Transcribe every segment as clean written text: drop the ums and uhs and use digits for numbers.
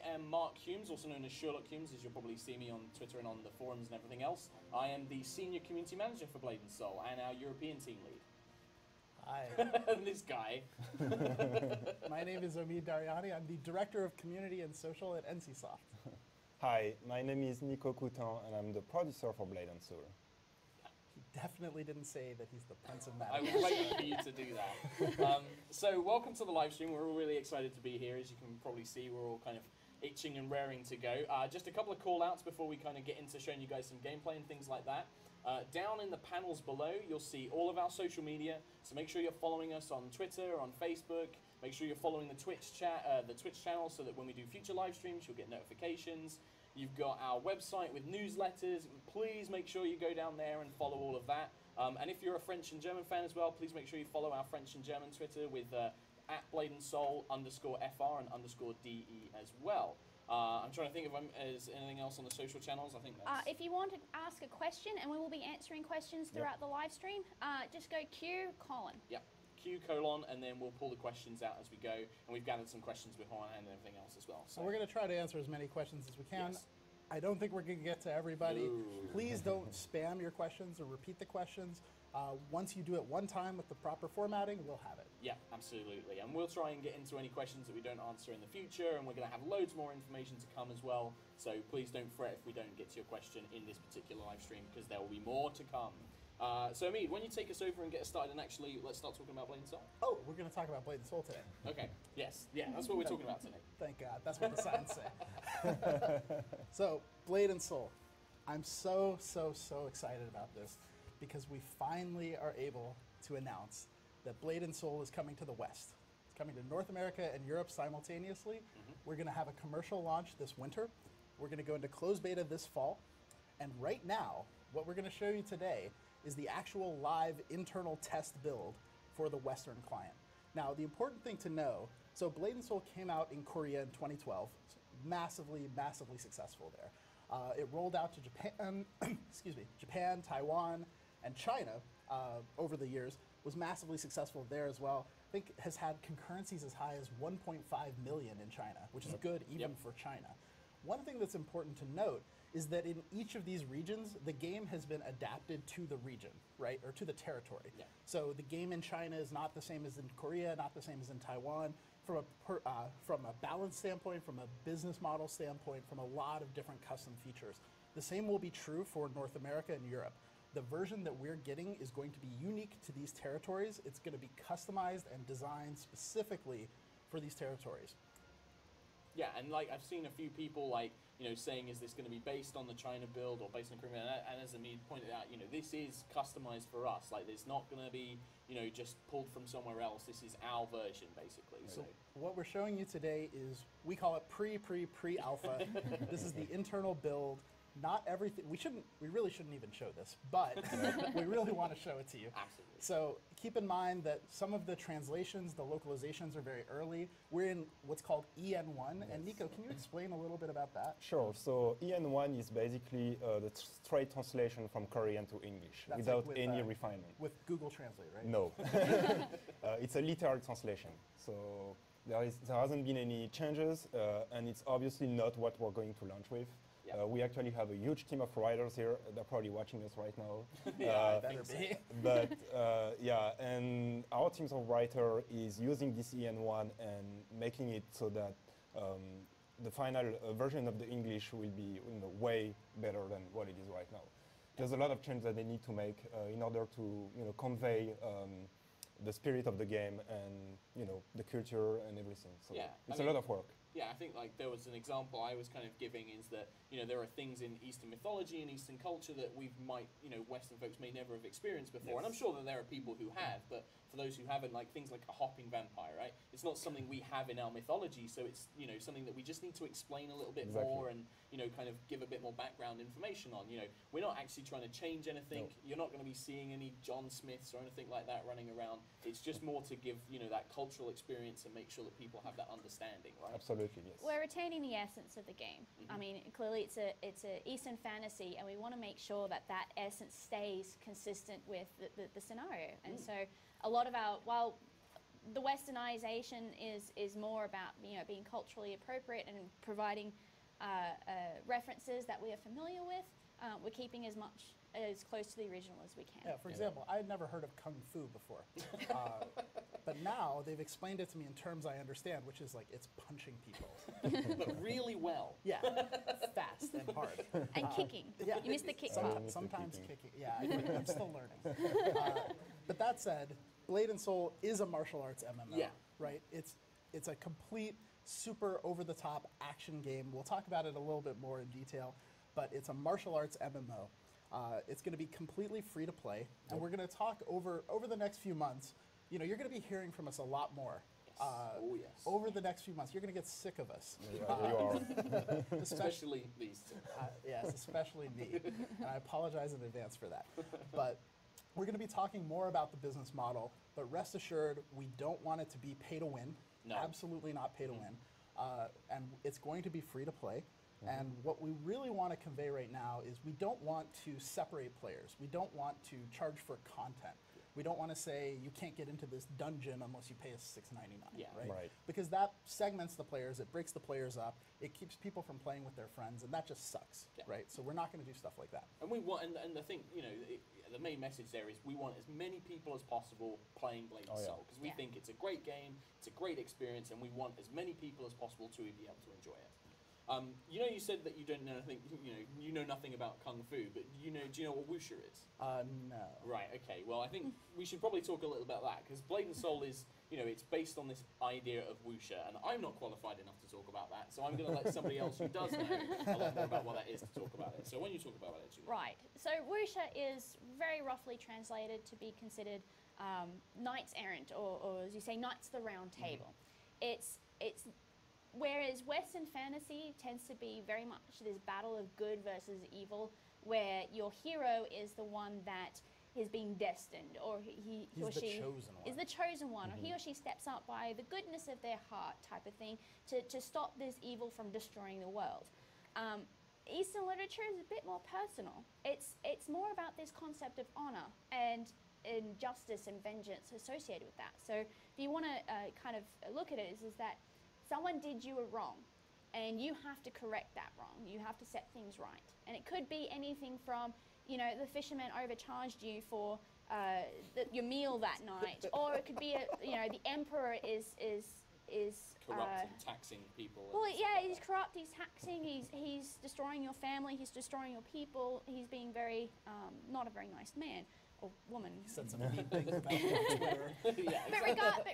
am Mark Humes, also known as Sherlock Humes, as you'll probably see me on Twitter and on the forums and everything else. I am the Senior Community Manager for Blade & Soul and our European team lead. Hi. This guy. My name is Omid Dariani. I'm the Director of Community and Social at NCSoft. Hi, my name is Nico Coutin, and I'm the producer for Blade & Soul. He definitely didn't say that he's the Prince of I Magic. was waiting for you to do that. So welcome to the live stream. We're all really excited to be here. As you can probably see, we're all kind of itching and raring to go. Just a couple of call outs before we kind of get into showing you guys some gameplay and things like that. Down in the panels below, you'll see all of our social media. So make sure you're following us on Twitter, on Facebook. Make sure you're following the Twitch channel so that when we do future live streams, you'll get notifications. You've got our website with newsletters. Please make sure you go down there and follow all of that. And if you're a French and German fan as well, please make sure you follow our French and German Twitter with @BladeandSoul_FR and _DE as well. I'm trying to think if there's anything else on the social channels. I think that's... If you want to ask a question, and we will be answering questions throughout the live stream, just go Q:. Yep. Q:, and then we'll pull the questions out as we go. And we've gathered some questions beforehand and everything else as well. So we're going to try to answer as many questions as we can. Yes. I don't think we're going to get to everybody. Ooh. Please don't spam your questions or repeat the questions. Once you do it one time with the proper formatting, we'll have it. Yeah, absolutely. And we'll try and get into any questions that we don't answer in the future, and we're going to have loads more information to come as well. So please don't fret if we don't get to your question in this particular live stream, because there will be more to come. So Omid, when you take us over and get us started, and actually let's start talking about Blade & Soul. Oh, we're going to talk about Blade & Soul today. Okay, yes, yeah, that's what we're talking about today. Thank God, that's what the signs say. So, Blade & Soul. I'm so excited about this because we finally are able to announce that Blade & Soul is coming to the West. It's coming to North America and Europe simultaneously. We're going to have a commercial launch this winter. We're going to go into closed beta this fall. And right now, what we're going to show you today is the actual live internal test build for the Western client. Now, the important thing to know, so Blade & Soul came out in Korea in 2012, massively successful there. It rolled out to Japan, excuse me, Japan, Taiwan, and China over the years, was massively successful there as well. I think has had concurrencies as high as 1.5 million in China, which is good even for China. One thing that's important to note is that in each of these regions, the game has been adapted to the region, right, or to the territory. Yeah. So the game in China is not the same as in Korea, not the same as in Taiwan. From a balance standpoint, from a business model standpoint, from a lot of different custom features. The same will be true for North America and Europe. The version that we're getting is going to be unique to these territories. It's going to be customized and designed specifically for these territories. Yeah, and like I've seen a few people like, you know, saying, is this going to be based on the China build or based on Korea? And as Omid pointed out, you know, this is customized for us. Like, it's not going to be, you know, just pulled from somewhere else. This is our version, basically. So what we're showing you today is, we call it pre-alpha. This is the internal build. Not everything, we really shouldn't even show this, but we really want to show it to you. Absolutely. So keep in mind that some of the translations, the localizations are very early. We're in what's called EN1, and Nico, can you explain a little bit about that? Sure, so EN1 is basically the straight translation from Korean to English, without any refinement. With Google Translate, right? No. It's a literal translation, so there hasn't been any changes, and it's obviously not what we're going to launch with. We actually have a huge team of writers here. They're probably watching us right now. Better be. But yeah, and our teams of writers is using this EN1 and making it so that the final version of the English will be way better than what it is right now. There's a lot of change that they need to make in order to convey the spirit of the game and the culture and everything. So it's a lot of work. Yeah, I think like there was an example I was kind of giving is that there are things in Eastern mythology and Eastern culture that we might Western folks may never have experienced before, and I'm sure that there are people who have, but for those who haven't, like things like a hopping vampire, right? It's not something we have in our mythology, so it's something that we just need to explain a little bit more and kind of give a bit more background information on. We're not actually trying to change anything. No. You're not going to be seeing any John Smiths or anything like that running around. It's just more to give that cultural experience and make sure that people have that understanding, right? Absolutely, yes. We're retaining the essence of the game. I mean, clearly it's a Eastern fantasy, and we want to make sure that that essence stays consistent with the scenario. And so a lot of our, while the westernization is more about being culturally appropriate and providing references that we are familiar with. We're keeping as close to the original as we can. Yeah, for example, I had never heard of Kung Fu before. But now they've explained it to me in terms I understand, which is like it's punching people. But really well. Yeah, fast and hard. And kicking. Yeah. You missed the kick. Sometimes kicking. Yeah, I'm still learning. But that said, Blade and Soul is a martial arts MMO. Yeah. Right? It's a complete, super over-the-top action game. We'll talk about it a little bit more in detail, but it's a martial arts MMO. It's going to be completely free to play, and we're going to talk over the next few months. You're going to be hearing from us a lot more. Yes. Over the next few months, you're going to get sick of us. Yeah, you are. Especially these two. Yes, especially me. And I apologize in advance for that. But we're going to be talking more about the business model, but rest assured, we don't want it to be pay to win. No. Absolutely not pay to win. And it's going to be free to play. And what we really want to convey right now is we don't want to separate players. We don't want to charge for content. We don't want to say you can't get into this dungeon unless you pay us $6.99, right? Because that segments the players, it breaks the players up, it keeps people from playing with their friends, and that just sucks, right? So we're not going to do stuff like that. And we want, and I think the main message there is we want as many people as possible playing Blade and Soul because we think it's a great game, it's a great experience, and we want as many people as possible to be able to enjoy it. You said that you don't know nothing. You know nothing about Kung Fu, but do you know what Wuxia is? No. Right. Okay. Well, I think we should probably talk a little about that because Blade and Soul is, it's based on this idea of Wuxia, and I'm not qualified enough to talk about that, so I'm going to let somebody else who does know a lot more about what that is to talk about it. So when you talk about it, right. So Wuxia is very roughly translated to be considered knights errant, or as you say, knights of the round table. It's whereas Western fantasy tends to be very much this battle of good versus evil, where your hero is the one that is being destined, or he or she is the chosen one, or he or she steps up by the goodness of their heart type of thing to stop this evil from destroying the world. Eastern literature is a bit more personal. It's more about this concept of honor and justice and vengeance associated with that. So if you want to kind of look at it, is that someone did you a wrong, and you have to correct that wrong. You have to set things right. And it could be anything from, the fisherman overcharged you for your meal that night, or it could be, the emperor is corrupt and taxing people. Well, yeah, he's corrupt. He's taxing. He's destroying your family. He's destroying your people. He's being very not a very nice man or woman. He said some mean things about you on Twitter. But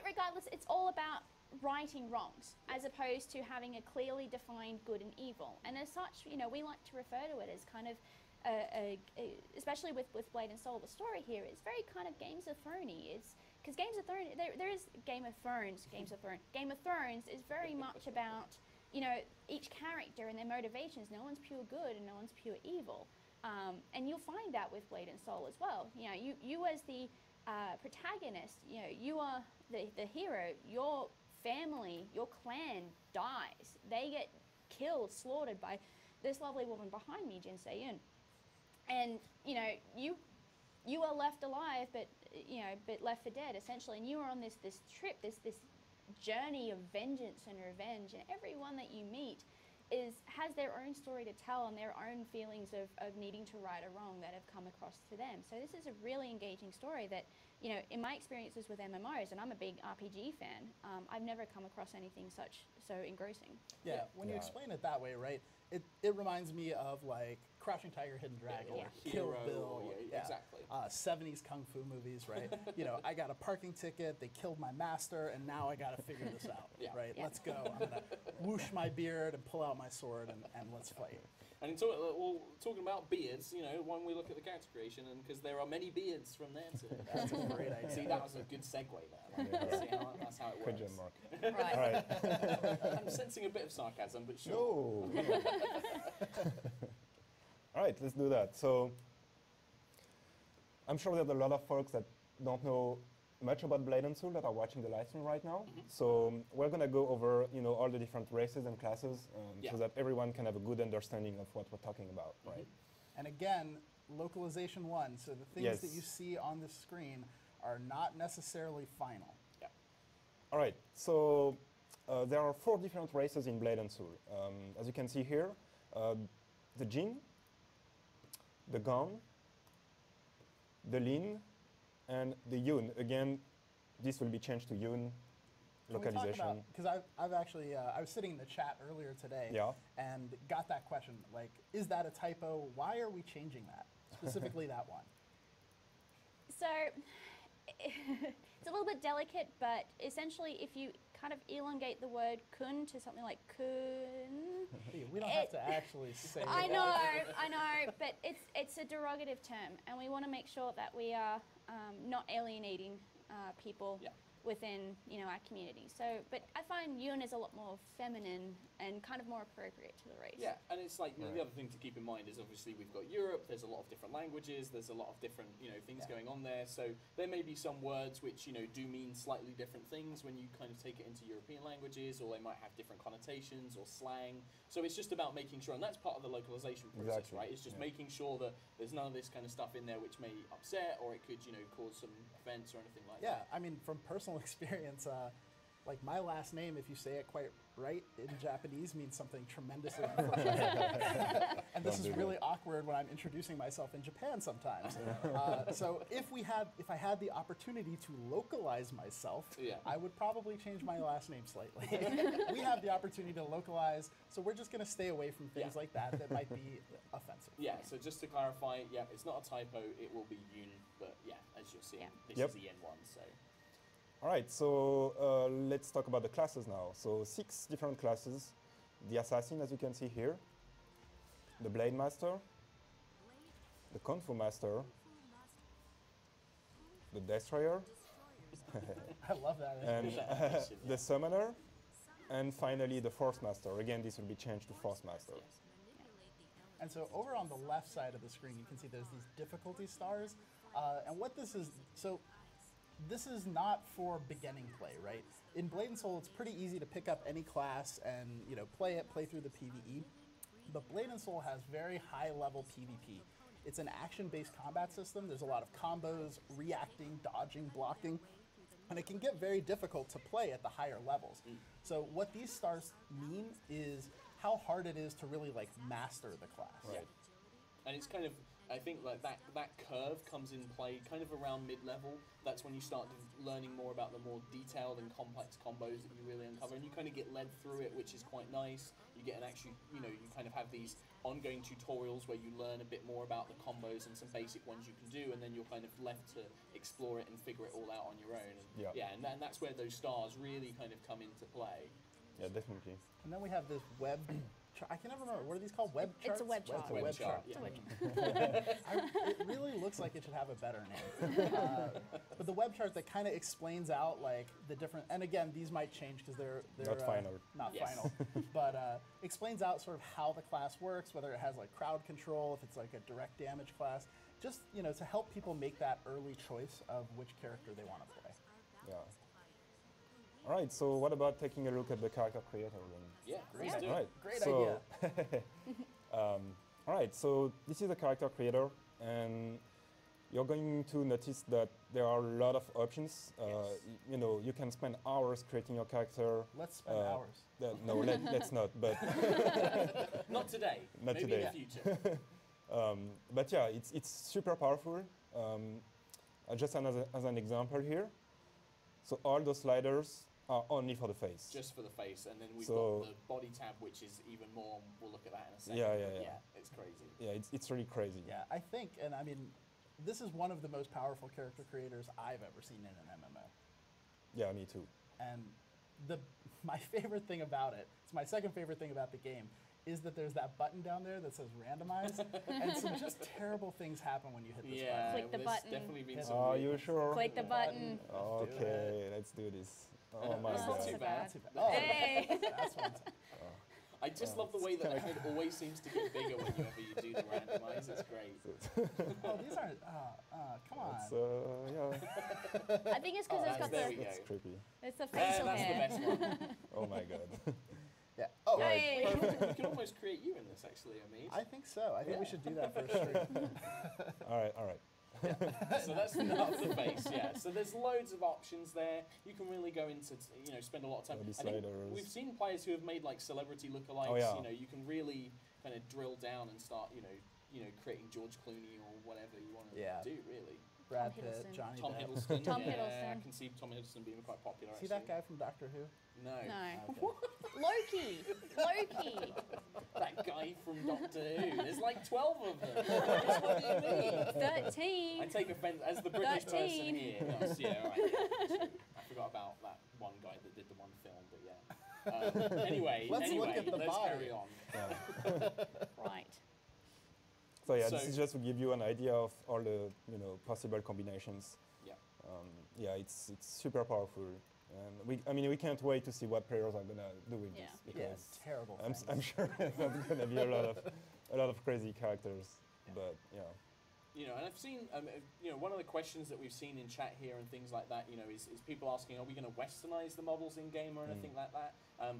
regardless, it's all about righting wrongs as opposed to having a clearly defined good and evil. And as such, we like to refer to it as kind of, especially with Blade and Soul, the story here is very kind of Games of Thrones-y. It's because Games of Thrones, there is Game of Thrones. Game of Thrones is very much about each character and their motivations. No one's pure good and no one's pure evil. And you'll find that with Blade and Soul as well. You as the protagonist, you are the hero. Your family, your clan dies. They get killed, slaughtered by this lovely woman behind me, Jin Se-yun. And you are left alive, but left for dead essentially. And you are on this trip, this journey of vengeance and revenge. And everyone that you meet has their own story to tell and their own feelings of needing to right a wrong that have come across to them. So this is a really engaging story that, in my experiences with MMOs, and I'm a big RPG fan, I've never come across anything so engrossing. Yeah, when you explain it that way, right, it reminds me of like Crouching Tiger, Hidden Dragon, or Kill Bill, exactly. 70s kung fu movies, right? I got a parking ticket, they killed my master, and now I got to figure this out, right? Yeah. Let's go. I'm going to whoosh my beard and pull out my sword and let's fight. And talking about beards, when we look at the character creation, and because there are many beards from there too. That's a great idea. See, that was a good segue there. That's how it works. Good job, Mark. Right. All right. I'm sensing a bit of sarcasm, but sure. No. All right, let's do that. So I'm sure there's a lot of folks that don't know much about Blade and Soul that are watching the live stream right now. So we're going to go over all the different races and classes so that everyone can have a good understanding of what we're talking about, right? And again, localization 1. So the things that you see on the screen are not necessarily final. All right, so there are 4 different races in Blade and Soul. As you can see here, the Jin, the Gon, the Lin, and the Yun. Again, this will be changed to Yun localization. Because I've actually, I was sitting in the chat earlier today and got that question, like, is that a typo? Why are we changing that? Specifically that one. So it's a little bit delicate, but essentially if you kind of elongate the word kun to something like kun. We don't have to actually say I that. I know, but it's a derogative term, and we want to make sure that we are not alienating people within our community. So, but I find Yun is a lot more feminine and kind of more appropriate to the race. Yeah, and it's like the other thing to keep in mind is obviously we've got Europe. There's a lot of different languages. There's a lot of different things going on there. So there may be some words which do mean slightly different things when you kind of take it into European languages, or they might have different connotations or slang. So it's just about making sure, and that's part of the localization process, right? It's just making sure that there's none of this kind of stuff in there which may upset or it could cause some offense or anything like that. Yeah, I mean, from personal experience, like my last name, if you say it quite right in Japanese, means something tremendously unfortunate. And this is really awkward when I'm introducing myself in Japan sometimes. So if I had the opportunity to localize myself, I would probably change my last name slightly. We have the opportunity to localize, so we're just going to stay away from things like that might be offensive. Yeah, so just to clarify, it's not a typo, it will be Yun, but as you're seeing, this is the N1, so. All right, so let's talk about the classes now. So 6 different classes. The Assassin, as you can see here. The Blade Master. The Kung Fu Master. The Destroyer. I love that. And the Summoner. And finally, the Force Master. Again, this will be changed to Force Master. And so over on the left side of the screen, you can see there's these difficulty stars. And what this is, this is not for beginning play, right? In Blade and Soul, it's pretty easy to pick up any class and play through the PvE. But Blade and Soul has very high-level PvP. It's an action-based combat system. There's a lot of combos, reacting, dodging, blocking, and it can get very difficult to play at the higher levels. So what these stars mean is how hard it is to really master the class. Right. And it's kind of, I think that curve comes in play kind of around mid-level. That's when you start learning more about the more detailed and complex combos that you really uncover, and you kind of get led through it, which is quite nice. You get you kind of have these ongoing tutorials where you learn a bit more about the combos and some basic ones you can do, and then you're kind of left to explore it and figure it all out on your own. And and that's where those stars really kind of come into play. Yeah, definitely. And then we have this web. I can never remember. What are these called? Web charts? It's a web chart. It's a web chart. It really looks like it should have a better name. But the web chart that kind of explains out the different, and again, these might change because they're not final. Not final. But explains out sort of how the class works, whether it has crowd control, if it's a direct damage class, just to help people make that early choice of which character they want to play. Yeah. All right, so what about taking a look at the character creator then? Yeah, great idea. All right, Great idea. all right, so this is the character creator, and you're going to notice that there are a lot of options. You can spend hours creating your character. Let's spend hours. No, let's not. But not today. Not Maybe today. in the future. But yeah, it's super powerful. Just as an example here, so all those sliders are only for the face. Just for the face, and then we've got the body tab, which is even more. We'll look at that in a second. Yeah, it's crazy. Yeah, it's really crazy. Yeah, I think, and I mean, this is one of the most powerful character creators I've ever seen in an MMO. Yeah, me too. And my favorite thing about it, it's my second favorite thing about the game, is that there's that button down there that says randomize, and some just terrible things happen when you hit this button. Click the button. Definitely been some Are you sure? Click the button. Okay, let's do this. Oh my It's god. not too bad. Oh, Hey. that's one. I just love the way that the head always seems to get bigger whenever you do the randomize. It's great. Oh, these aren't. Come on. It's, yeah, I think it's because it's got there the we go. it's creepy. it's the facial That's the hair. best one. Oh my god. Yeah. Oh, Hey. We can almost create you in this, actually, Amit. I think so. I think we should do that for a stream. All right. So that's not the base, yeah. So there's loads of options there. You can really go into, spend a lot of time. I think we've seen players who have made like celebrity lookalikes. Oh, yeah. You can really kind of drill down and start, creating George Clooney or whatever you want to do, really. Brad Tom Pitt, Hiddleston. Johnny Tom Depp. Hiddleston. Tom yeah, Hiddleston. I can see Tom Hiddleston being quite popular. See that guy from Doctor Who? No. No. Okay. Loki. That guy from Doctor Who. There's like 12 of them. What do you mean? 13. I take offense as the British 13. person here. Yes, yeah, all right, yeah. I forgot about that one guy that did the one film, but yeah. Anyway, Let's look at the let's body. carry on. Yeah. Right. So yeah, So- this is just to give you an idea of all the possible combinations. Yeah. Yeah, it's super powerful, and we can't wait to see what players are gonna do with Yeah. this Yeah, because terrible. I'm sure there's gonna be a lot of crazy characters, but yeah. And I've seen, one of the questions that we've seen in chat here and things like that, is people asking, are we going to westernize the models in game or anything like that?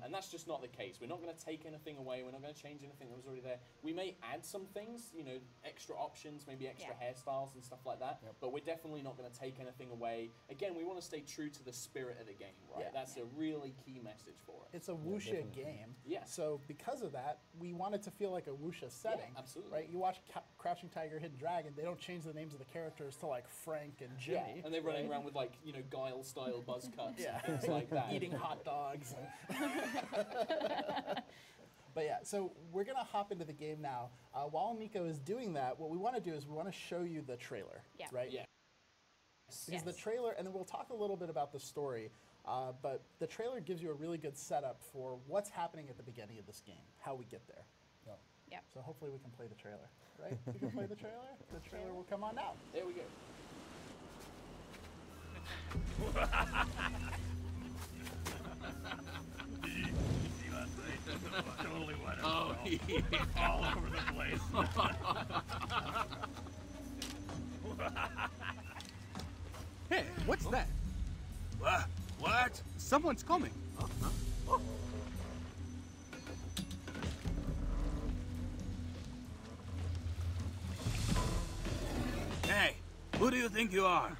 And that's just not the case. We're not going to take anything away. We're not going to change anything that was already there. We may add some things, extra options, maybe extra hairstyles and stuff like that. Yep. But we're definitely not going to take anything away. Again, we want to stay true to the spirit of the game, right? Yeah. That's a really key message for it. It's a wuxia definitely. game. Yeah. So because of that, we want it to feel like a wuxia setting. absolutely. Right? You watch Crouching Tiger, Hidden Dragon, they don't change the names of the characters to like Frank and Jimmy. And they're running right? around with Guile-style buzz cuts Yeah. and things like that. Eating hot dogs. But yeah, so we're going to hop into the game now. While Nico is doing that, what we want to do is we want to show you the trailer. Yeah. Right? Yeah. Because the Yes. trailer, and then we'll talk a little bit about the story, but the trailer gives you a really good setup for what's happening at the beginning of this game, how we get there. Yeah. Yep. So hopefully we can play the trailer, right? We can play the trailer. The trailer will come on now. There we go. Totally wet. Oh, yeah. All over the place. Hey, what's that? What? Someone's coming. Hey, who do you think you are?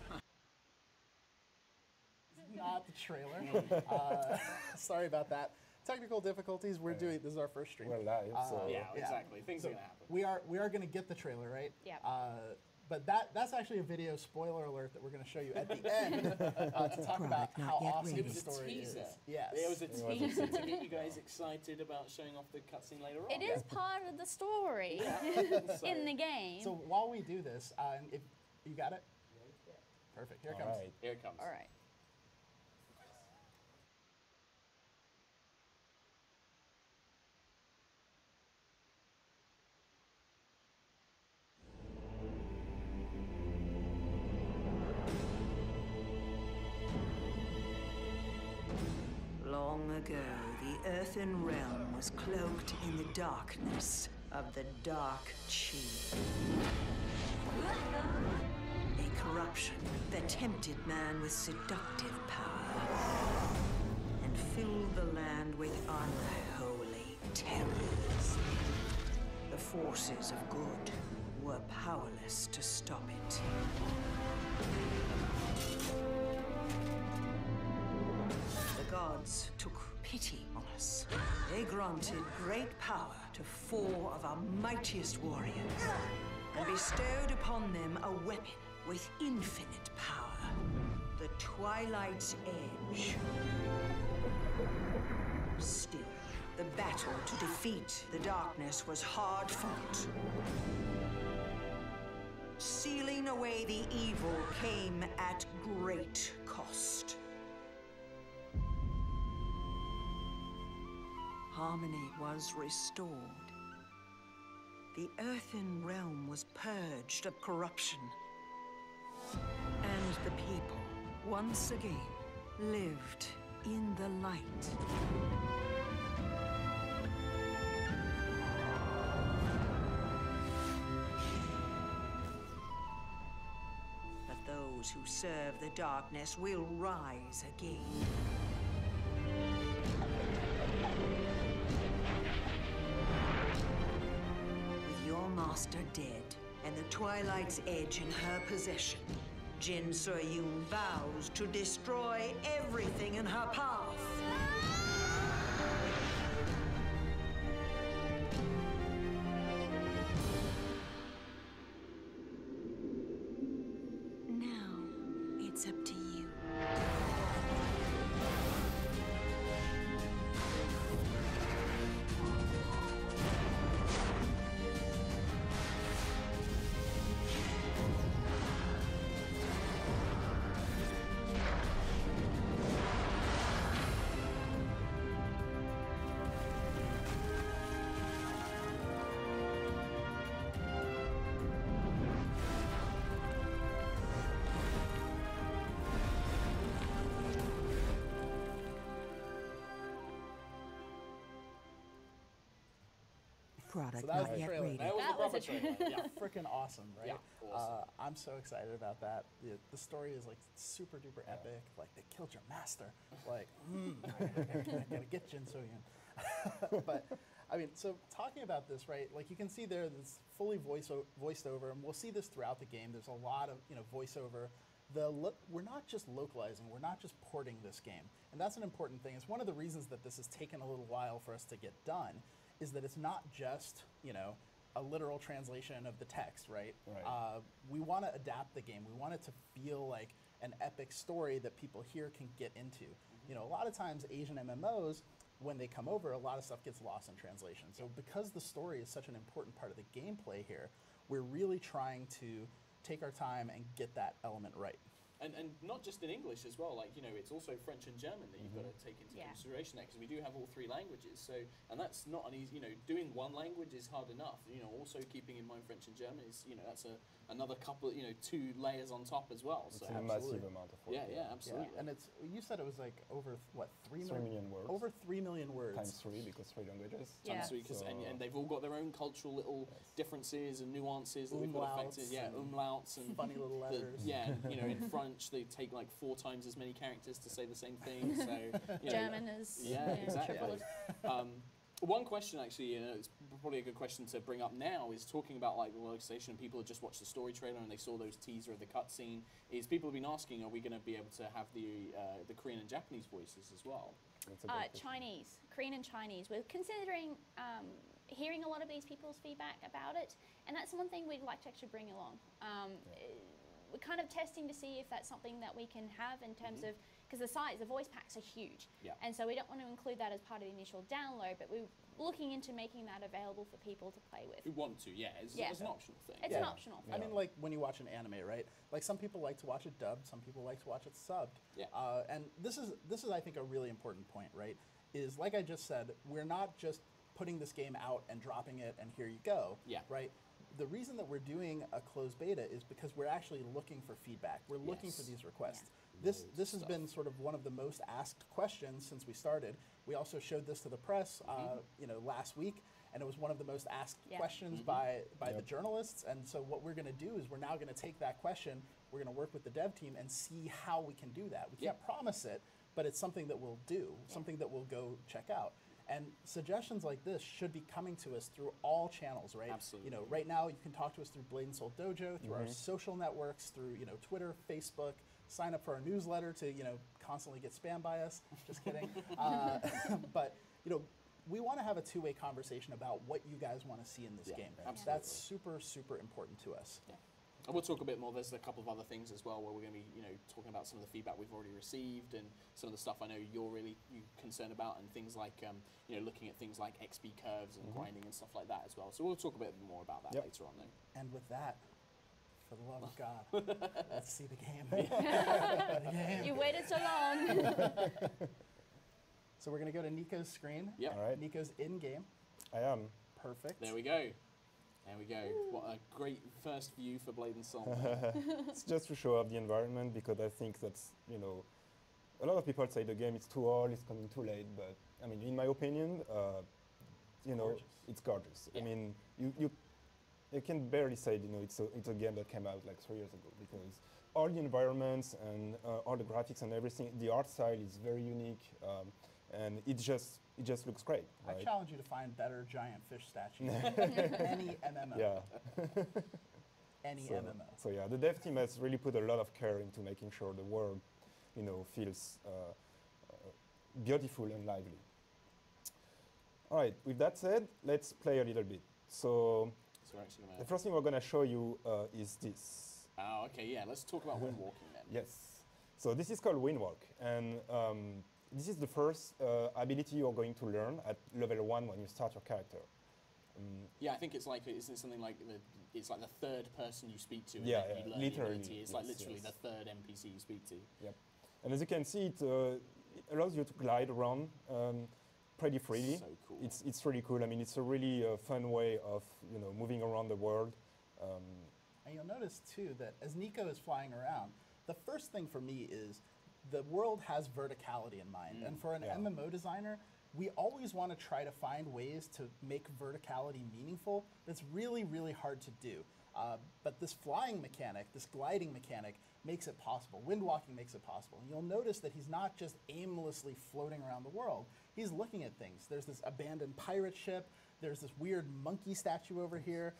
Not the trailer. Sorry about that. Technical difficulties. We're doing. This is our first stream. We're live, so Yeah, exactly. Things are going to happen. We are going to get the trailer, right? Yeah. But that's actually a video spoiler alert that we're going to show you at the end to talk about how awesome It the was a story teaser. is. Yes. It was a teaser to get you guys excited about showing off the cutscene later on. It is part of the story So- in the game. So while we do this, if you got it, perfect. Here it comes. all right. Here it comes. All right. Long ago, the earthen realm was cloaked in the darkness of the Dark Chi. A corruption that tempted man with seductive power and filled the land with unholy terrors. The forces of good were powerless to stop it. The gods took pity on us. They granted great power to 4 of our mightiest warriors and bestowed upon them a weapon with infinite power, the Twilight's Edge. Still, the battle to defeat the darkness was hard fought. Sealing away the evil came at great cost. Harmony was restored. The earthen realm was purged of corruption. And the people, once again, lived in the light. But those who serve the darkness will rise again. With your master dead and the Twilight's edge in her possession, Jin So-yoon vows to destroy everything in her path. Now, it's up to you. Product So that was not the yet trailer. rated. That was That the proper was a trailer. Yeah. Freaking awesome, right? Yeah, awesome. I'm so excited about that. The story is like super duper epic. Like they killed your master. Like, I gotta get Jin So-yoon. But I mean, so talking about this, right? Like you can see there, this fully voiced over, and we'll see this throughout the game. There's a lot of voiceover. We're not just localizing. We're not just porting this game, and that's an important thing. It's one of the reasons that this has taken a little while for us to get done. Is that it's not just a literal translation of the text, right? Right. We want to adapt the game. We want it to feel like an epic story that people here can get into. A lot of times Asian MMOs, when they come over, a lot of stuff gets lost in translation. So because the story is such an important part of the gameplay here, we're really trying to take our time and get that element right. And not just in English as well, like, it's also French and German that you've got to take into consideration there, because we do have all three languages. So, and that's not an easy, doing one language is hard enough. Also keeping in mind French and German is, that's another couple, 2 layers on top as well. It's So a massive amount of work. yeah, absolutely. Yeah. And you said it was like over, what, 3 million words. Over 3 million words. Times 3 because 3 languages. Yeah. Times 3, and they've all got their own cultural little differences and nuances that we've got affected. Yeah, umlauts and funny little letters. In French they take like 4 times as many characters to say the same thing. So German is exactly. tripled. One question actually, it's probably a good question to bring up now, is talking about like the localization. And people have just watched the story trailer and they saw those teaser of the cutscene. Is people have been asking, are we going to be able to have the Korean and Japanese voices as well? That's a great question. Chinese, Korean and Chinese. We're considering hearing a lot of these people's feedback about it, and that's one thing we'd like to actually bring along. We're kind of testing to see if that's something that we can have in terms of, because the voice packs are huge, and so we don't want to include that as part of the initial download, but we're looking into making that available for people to play with. We want to, it's an optional thing. It's an optional thing. I mean, like when you watch an anime, right? Like some people like to watch it dubbed, some people like to watch it subbed. Yeah. And this is I think a really important point, right? Is like I just said, we're not just putting this game out and dropping it and here you go. Yeah. Right. The reason that we're doing a closed beta is because we're actually looking for feedback. We're looking for these requests. This has been sort of one of the most asked questions since we started. We also showed this to the press, last week, and it was one of the most asked questions by the journalists. And so what we're going to do is we're now going to take that question, we're going to work with the dev team and see how we can do that. We can't promise it, but it's something that we'll do, something that we'll go check out. And suggestions like this should be coming to us through all channels, right? Absolutely. Right now you can talk to us through Blade and Soul Dojo, through our social networks, through Twitter, Facebook. Sign up for our newsletter to constantly get spammed by us. Just kidding. But we want to have a two-way conversation about what you guys want to see in this game. Absolutely. That's super, super important to us. Yeah. And we'll talk a bit more. There's a couple of other things as well where we're going to be, talking about some of the feedback we've already received and some of the stuff I know you're really concerned about, and things like, looking at things like XP curves and grinding and stuff like that as well. So we'll talk a bit more about that later on, though. And with that, for the love of God, let's see the game. You waited so long. So we're going to go to Nico's screen. Yep. All right. Nico's in-game. I am. Perfect. There we go. There we go. What a great first view for Blade and Soul. It's just to show off the environment, because I think that's, a lot of people say the game is too old, it's coming too late, but I mean, in my opinion, Gorgeous. it's gorgeous. Yeah. I mean, you can barely say, it's a game that came out like 3 years ago, because all the environments and all the graphics and everything, the art style is very unique, and it just looks great. Right? I challenge you to find better giant fish statues than any MMO. Yeah. any so, MMO. So yeah, the dev team has really put a lot of care into making sure the world, feels beautiful and lively. All right, with that said, let's play a little bit. So So we're actually the first thing we're going to show you is this. Oh, okay, yeah. Let's talk about wind walking then. Yes. So this is called Windwalk, and this is the first ability you're going to learn at level 1 when you start your character. Yeah, I think it's like, isn't it something like it's like the third person you speak to? And Yeah, then yeah, you learn the literally, ability. It's like yes, literally yes. the third NPC you speak to. Yep. And as you can see, it allows you to glide around pretty freely. So cool. It's really cool. I mean, it's a really fun way of moving around the world. And you'll notice too that as Nico is flying around, the first thing for me is the world has verticality in mind. And for an Yeah. MMO designer, we always want to try to find ways to make verticality meaningful. That's really, really hard to do. But this flying mechanic, this gliding mechanic, makes it possible. Wind walking makes it possible. And you'll notice that he's not just aimlessly floating around the world. He's looking at things. There's this abandoned pirate ship. There's this weird monkey statue over here.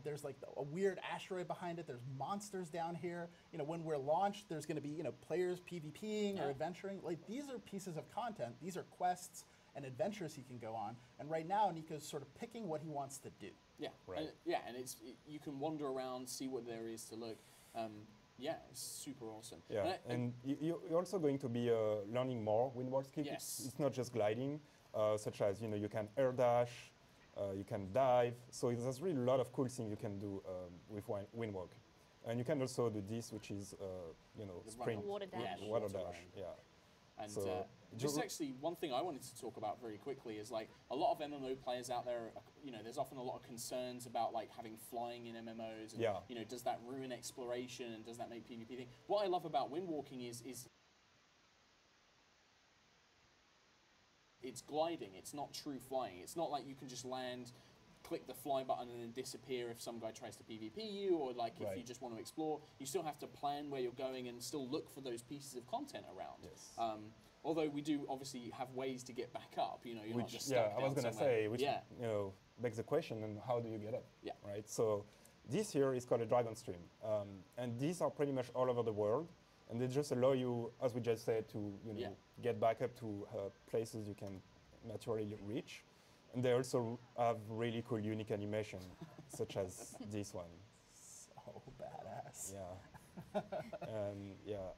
There's like a weird asteroid behind it. There's monsters down here. When we're launched, there's going to be players PvPing or adventuring. Like, these are pieces of content. These are quests and adventures he can go on. And right now, Nico's sort of picking what he wants to do. Yeah, Right. And you can wander around, see what there is to look. Yeah, it's super awesome. Yeah, and you're also going to be learning more windwalk skills. Yes. It's not just gliding, such as you can air dash, you can dive. So there's really a lot of cool things you can do with windwalk. And you can also do this, which is sprint. Water dash. Yeah, the water water dash. run. Yeah. And So, just actually, one thing I wanted to talk about very quickly is like a lot of MMO players out there. There's often a lot of concerns about like having flying in MMOs. And, Yeah. does that ruin exploration and does that make PvP thing? What I love about windwalking is it's gliding. It's not true flying. It's not like you can just land, click the fly button and then disappear if some guy tries to PvP you, or like if Right. you just want to explore. You still have to plan where you're going and still look for those pieces of content around. Yes. Although we do obviously have ways to get back up, you're not just stuck I was down going to somewhere. say, which begs the question, and how do you get up? Yeah. Right. So this here is called a dragon stream, and these are pretty much all over the world, and they just allow you, as we just said, to get back up to places you can naturally reach, and they also have really cool, unique animation, such as this one. So badass. Yeah.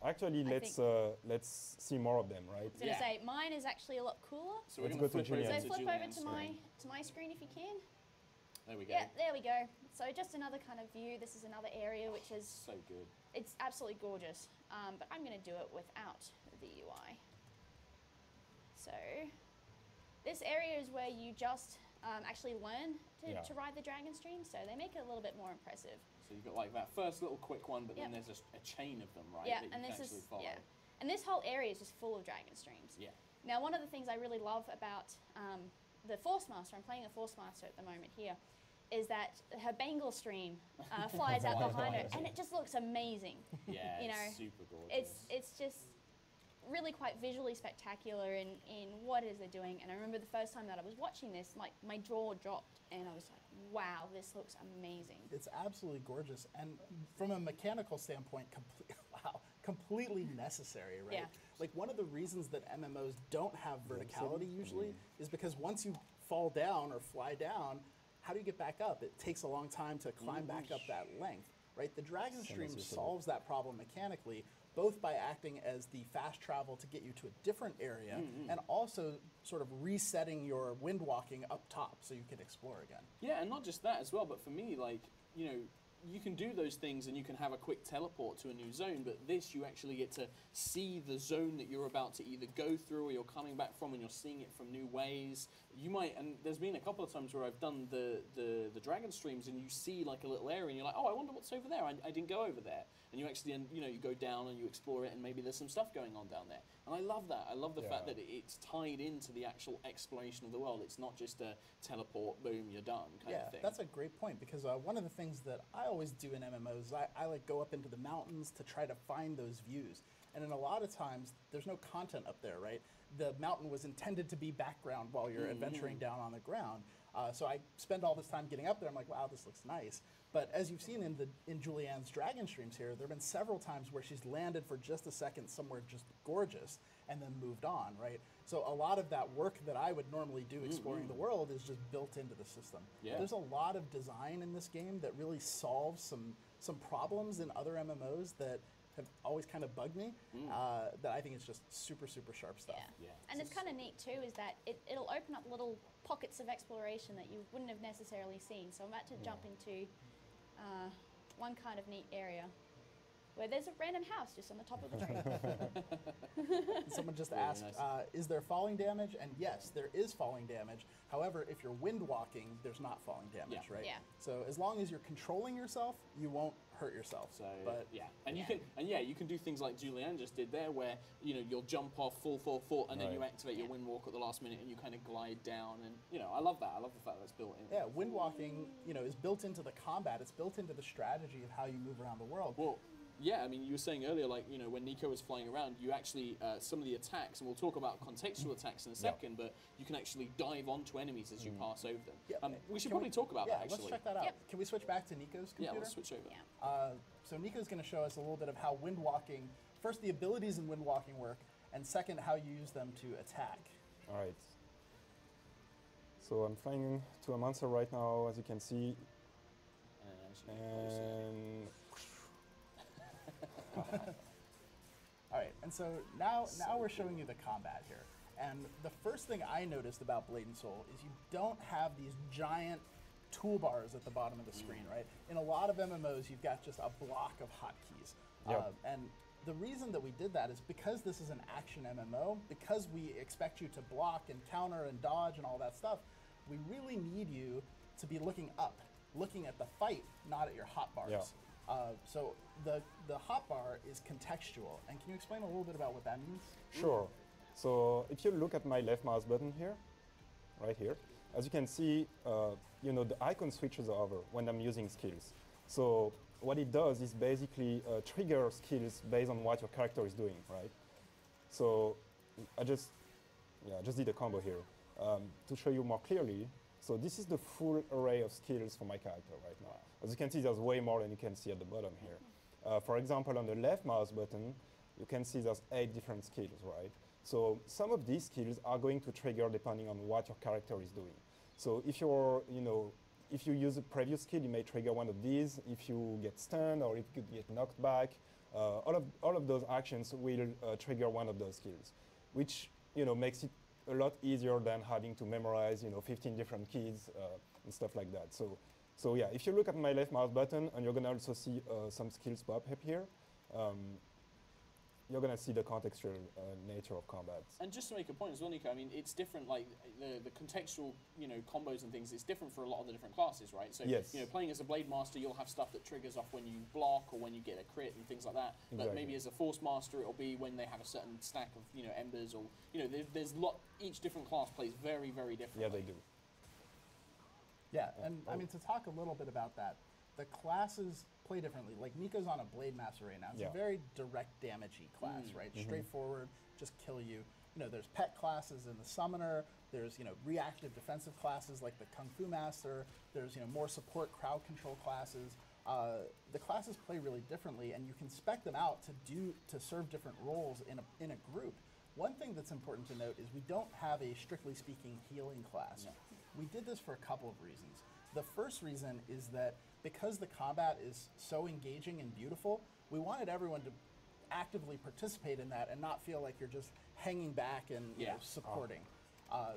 Actually, let's see more of them, right? I was going to Yeah. say, mine is actually a lot cooler. So we're Let's going go to to flip over Julian's. So to flip over Julian's to screen. my screen if you can. There we go. Yeah, there we go. So just another kind of view. This is another area which is, So good. it's absolutely gorgeous. But I'm going to do it without the UI. So this area is where you just actually learn to ride the dragon stream. So they make it a little bit more impressive. So you've got like that first little quick one, but then Yep. there's a chain of them, right? Yeah, that you and can this actually is follow. and this whole area is just full of dragon streams. Yeah. Now, one of the things I really love about the Force Master, I'm playing a Force Master at the moment here, is that her Bengal stream flies out behind her, and it just looks amazing. Yeah, You it's know, super gorgeous. It's just really quite visually spectacular in what it is they're doing. And I remember the first time that I was watching this, my jaw dropped, and I was like, wow, this looks amazing. It's absolutely gorgeous, and from a mechanical standpoint, completely necessary, right? Yeah. Like, one of the reasons that MMOs don't have verticality usually is because once you fall down or fly down, how do you get back up? It takes a long time to climb back up that length, right? The Dragon Stream solves that problem mechanically, both by acting as the fast travel to get you to a different area, and also sort of resetting your wind walking up top so you can explore again. Yeah, and not just that as well, but for me, like, you can do those things and you can have a quick teleport to a new zone, but this, you actually get to see the zone that you're about to either go through or you're coming back from, and you're seeing it from new ways. You might, and there's been a couple of times where I've done the dragon streams and you see like a little area and you're like, oh, I wonder what's over there. I didn't go over there. And you actually, you go down and you explore it, and maybe there's some stuff going on down there. And I love that. I love the fact that it's tied into the actual exploration of the world. It's not just a teleport, boom, you're done kind of thing. That's a great point, because one of the things that I always do in MMOs is I like go up into the mountains to try to find those views. And in a lot of times, there's no content up there, right? The mountain was intended to be background while you're adventuring down on the ground. So I spend all this time getting up there. I'm like, wow, this looks nice. But as you've seen in Julianne's dragon streams here, there have been several times where she's landed for just a second somewhere just gorgeous and then moved on, right? So a lot of that work that I would normally do exploring the world is just built into the system. Yeah. There's a lot of design in this game that really solves some problems in other MMOs that have always kind of bugged me, that I think is just super, super sharp stuff. Yeah. And it's kind of neat too is that it'll open up little pockets of exploration that you wouldn't have necessarily seen. So I'm about to jump into one kind of neat area where there's a random house just on the top of the tree. Someone just Really asked, nice. is there falling damage? And yes, there is falling damage. However, if you're wind walking, there's not falling damage, Yeah. right? Yeah. So as long as you're controlling yourself, you won't hurt yourself. So but and Yeah. you can do things like Julianne just did there, where you'll jump off full, and then you Right. activate your wind walk at the last minute, and you kind of glide down, and I love that. I love the fact that's built in. yeah, wind walking, is built into the combat. It's built into the strategy of how you move around the world. Well, yeah, I mean, you were saying earlier, like, when Nico was flying around, you actually, some of the attacks, and we'll talk about contextual attacks in a second, but you can actually dive onto enemies as you pass over them. Yeah, We should can probably talk about yeah, that, actually. let's check that out. Yep. Can we switch back to Nico's computer? Yeah, let's switch over. Yeah. So Nico's going to show us a little bit of how wind walking, first the abilities in wind walking work, and second how you use them to attack. All right. So I'm flying to a monster right now, as you can see, and All right, and so now we're showing you the combat here. And the first thing I noticed about Blade and Soul is you don't have these giant toolbars at the bottom of the screen, right? In a lot of MMOs, you've got just a block of hotkeys. Yep. And the reason that we did that is because this is an action MMO, because we expect you to block and counter and dodge and all that stuff, we really need you to be looking up, looking at the fight, not at your hotbars. Yeah. So the hotbar is contextual, and can you explain a little bit about what that means? Sure. So if you look at my left mouse button here, right here, as you can see, the icon switches over when I'm using skills. So what it does is basically trigger skills based on what your character is doing, right? So I just did a combo here to show you more clearly. So this is the full array of skills for my character right now. As you can see, there's way more than you can see at the bottom here. For example, on the left mouse button, you can see there's 8 different skills, right? So some of these skills are going to trigger depending on what your character is doing. So if if you use a previous skill, you may trigger one of these. If you get stunned or if you get knocked back, all of those actions will trigger one of those skills, which makes it a lot easier than having to memorize 15 different keys and stuff like that. So yeah, if you look at my left mouse button, and you're gonna also see some skills pop up here, you're gonna see the contextual nature of combat. And just to make a point as well, Nico, I mean, it's different, like the contextual, combos and things, it's different for a lot of the different classes, right? So, Yes. Playing as a Blade Master, you'll have stuff that triggers off when you block or when you get a crit and things like that. But Exactly. maybe as a Force Master, it'll be when they have a certain stack of, embers or, there's each different class plays very, very differently. Yeah, they do. Yeah, and I mean, to talk a little bit about that, the classes play differently. Like Nico's on a Blade Master right now. It's Yeah. a very direct damagey class, right? Straightforward, just kill you. There's pet classes in the Summoner. There's, reactive defensive classes like the Kung Fu Master. There's, more support crowd control classes. The classes play really differently, and you can spec them out to serve different roles in a group. One thing that's important to note is we don't have a strictly speaking healing class. No. We did this for a couple of reasons. The first reason is that because the combat is so engaging and beautiful, we wanted everyone to actively participate in that and not feel like you're just hanging back and supporting.